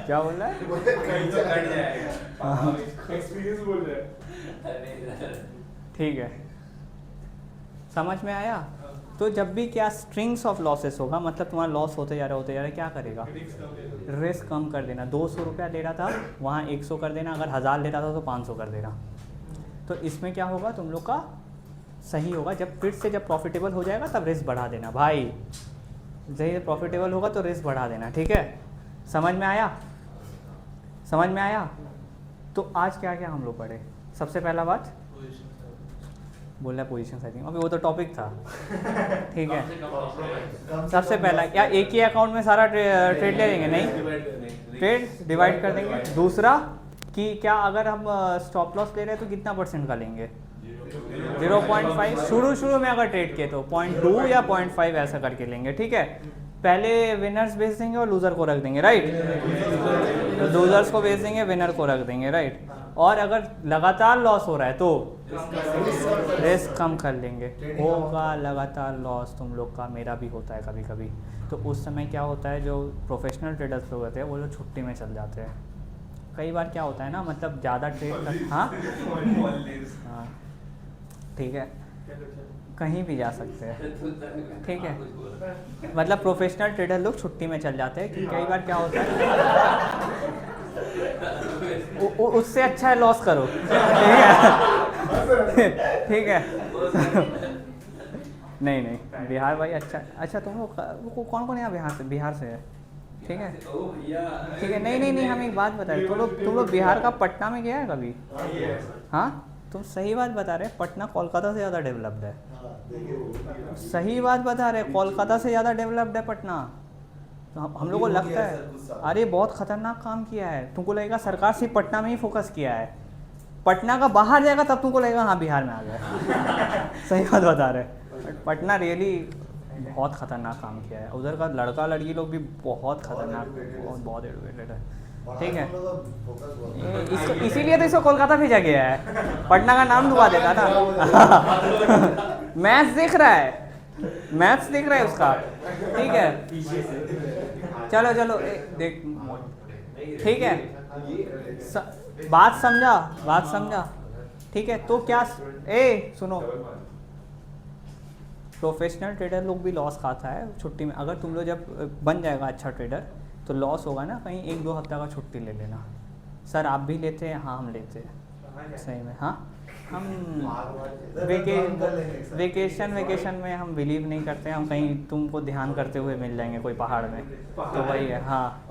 क्या बोल रहा है? कहीं तो कट जाएगा। एक्सपीरियंस बोल रहे हैं। ठीक है, समझ में आया? तो जब भी क्या स्ट्रिंग्स ऑफ लॉसेस होगा, मतलब तुम्हारा लॉस होते जा रहा है, क्या करेगा? रिस्क कम कर देना। 200 रुपया ले रहा था वहाँ 100 कर देना, अगर 1000 ले रहा था तो 500 कर देना। तो इसमें क्या होगा तुम लोग का सही होगा। जब फिर से जब प्रॉफिटेबल हो जाएगा तब रिस्क बढ़ा देना भाई। जब प्रॉफिटेबल होगा तो रिस्क बढ़ा देना, ठीक है? समझ में आया? समझ में आया? तो आज क्या क्या हम लोग पढ़े? सबसे पहला बात बोल रहा है पोजीशन सेटिंग, अभी वो तो टॉपिक था, ठीक है। सबसे पहला क्या एक ही अकाउंट में सारा ट्रेड ले लेंगे? नहीं, ट्रेड डिवाइड कर देंगे। दूसरा कि क्या अगर हम स्टॉप लॉस ले रहे हैं तो कितना % का लेंगे? 0.5। शुरू में अगर ट्रेड किए तो 0.2 या 0.5 ऐसा करके लेंगे, ठीक है? पहले विनर्स बेच देंगे और लूज़र को रख देंगे, राइट? लूज़र्स को बेच देंगे, विनर को रख देंगे, राइट? और अगर लगातार लॉस हो रहा है तो रिस्क कम कर लेंगे। होगा लगातार लॉस तुम लोग का, मेरा भी होता है कभी कभी। तो उस समय क्या होता है, जो प्रोफेशनल ट्रेडर्स लोग होते हैं वो लोग छुट्टी में चल जाते हैं। कई बार क्या होता है ना, मतलब ज़्यादा ट्रेड कर, हाँ हाँ ठीक है, कहीं भी जा सकते हैं, ठीक है? मतलब प्रोफेशनल ट्रेडर लोग छुट्टी में चल जाते हैं कि कई बार क्या होता है उससे अच्छा है लॉस करो, ठीक है? ठीक है। नहीं बिहार भाई अच्छा तुम लोग कौन कौन यहाँ बिहार से है? ठीक है, ठीक है। नहीं हम एक बात बताए, तुम लोग बिहार का पटना में गया है कभी? हाँ, तुम सही बात बता रहे, पटना कोलकाता से ज़्यादा डेवलप्ड है। सही बात बता रहे, कोलकाता से ज़्यादा डेवलप्ड है पटना। तो हम लोग को लगता है अरे बहुत खतरनाक काम किया है, तुमको लगेगा सरकार सिर्फ पटना में ही फोकस किया है। पटना का बाहर जाएगा तब तुमको लगेगा हाँ बिहार में आ गया। सही बात बता रहे, पटना रियली बहुत खतरनाक काम किया है। उधर का लड़का लड़की लोग भी बहुत खतरनाक, बहुत एडुकेटेड है, ठीक है? इसीलिए तो इसको कोलकाता भेजा गया है, पटना का नाम डुबा देता ना। मैथ्स देख रहा है, मैथ्स देख रहा है उसका, ठीक है? चलो चलो देख ठीक है बात समझा ठीक है। तो क्या सुनो, प्रोफेशनल ट्रेडर लोग भी लॉस खाता है छुट्टी में। अगर तुम लोग जब बन जाएगा अच्छा ट्रेडर तो लॉस होगा ना, कहीं 1-2 हफ्ता का छुट्टी ले लेना। सर आप भी लेते हैं? हाँ हम लेते हैं सही में। हाँ हम वेकेशन में हम बिलीव नहीं करते, हम कहीं तुमको ध्यान करते हुए मिल जाएंगे कोई पहाड़ में, तो वही है। हाँ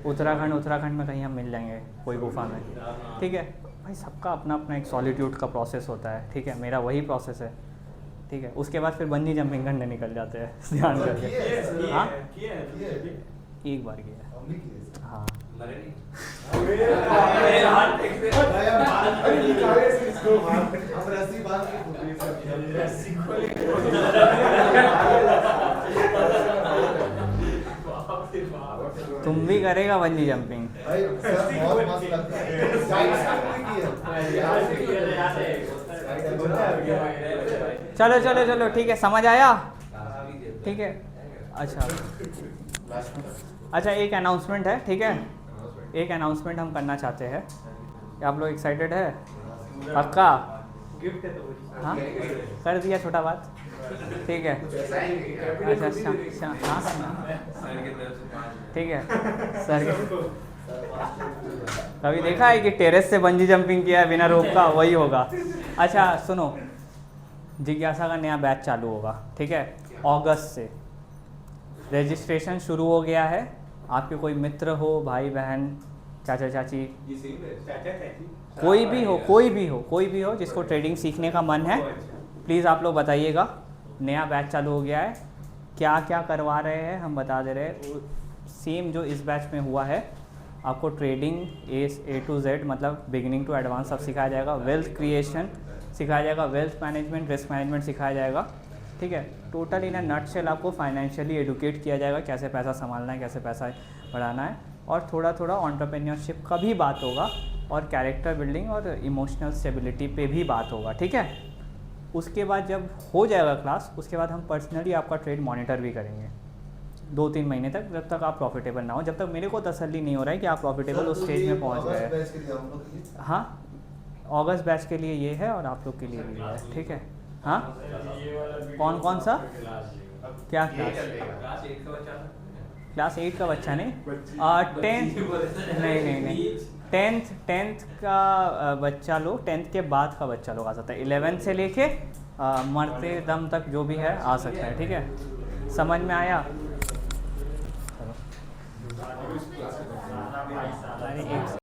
उत्तराखंड में कहीं हम मिल जाएंगे कोई गुफा में, ठीक है भाई। सबका अपना अपना एक सॉलिट्यूड का प्रोसेस होता है, ठीक है। मेरा वही प्रोसेस है, ठीक है। उसके बाद फिर बंजी जंपिंग करने निकल जाते हैं ध्यान करके। हाँ एक बार किया। हाँ तुम भी करेगा बंजी जंपिंग? चलो ठीक है, समझ आया? ठीक है। अच्छा एक अनाउंसमेंट है, ठीक है। एक अनाउंसमेंट हम करना चाहते हैं। आप लोग एक्साइटेड है? पक्का? हाँ कर दिया छोटा बात, ठीक है। अच्छा हाँ ठीक है सर कभी देखा है कि टेरेस से बंजी जंपिंग किया है बिना रोप का? वही होगा। अच्छा सुनो, जिज्ञासा का नया बैच चालू होगा, ठीक है। अगस्त से रजिस्ट्रेशन शुरू हो गया है। आपके कोई मित्र हो, भाई बहन, चाचा चाची, कोई भी हो जिसको ट्रेडिंग सीखने का मन है, प्लीज़ आप लोग बताइएगा। नया बैच चालू हो गया है। क्या क्या करवा रहे हैं हम बता दे रहे हैं। सेम जो इस बैच में हुआ है, आपको ट्रेडिंग A to Z मतलब बिगिनिंग टू एडवांस सब सिखाया जाएगा। वेल्थ क्रिएशन सिखाया जाएगा, वेल्थ मैनेजमेंट, रिस्क मैनेजमेंट सिखाया जाएगा, ठीक है। टोटल इन अ नटशेल आपको फाइनेंशियली एडुकेट किया जाएगा, कैसे पैसा संभालना है, कैसे पैसा बढ़ाना है। और थोड़ा थोड़ा एंटरप्रेन्योरशिप का भी बात होगा, और कैरेक्टर बिल्डिंग और इमोशनल स्टेबिलिटी पे भी बात होगा, ठीक है। उसके बाद जब हो जाएगा क्लास, उसके बाद हम पर्सनली आपका ट्रेड मॉनिटर भी करेंगे 2-3 महीने तक, जब तक आप प्रॉफिटेबल ना हो। जब तक मेरे को तसल्ली नहीं हो रहा है कि आप प्रॉफिटेबल उस स्टेज में पहुंच गए हैं। हाँ अगस्त बैच के लिए ये है और आप लोग के लिए भी है, ठीक है। हाँ कौन सा क्या क्लास 8 का बच्चा नहीं, 10th नहीं 10th का बच्चा लोग, 10th के बाद का बच्चा लोग आ सकता है। 11th से लेके मरते दम तक जो भी है आ सकता है, ठीक है। समझ में आया?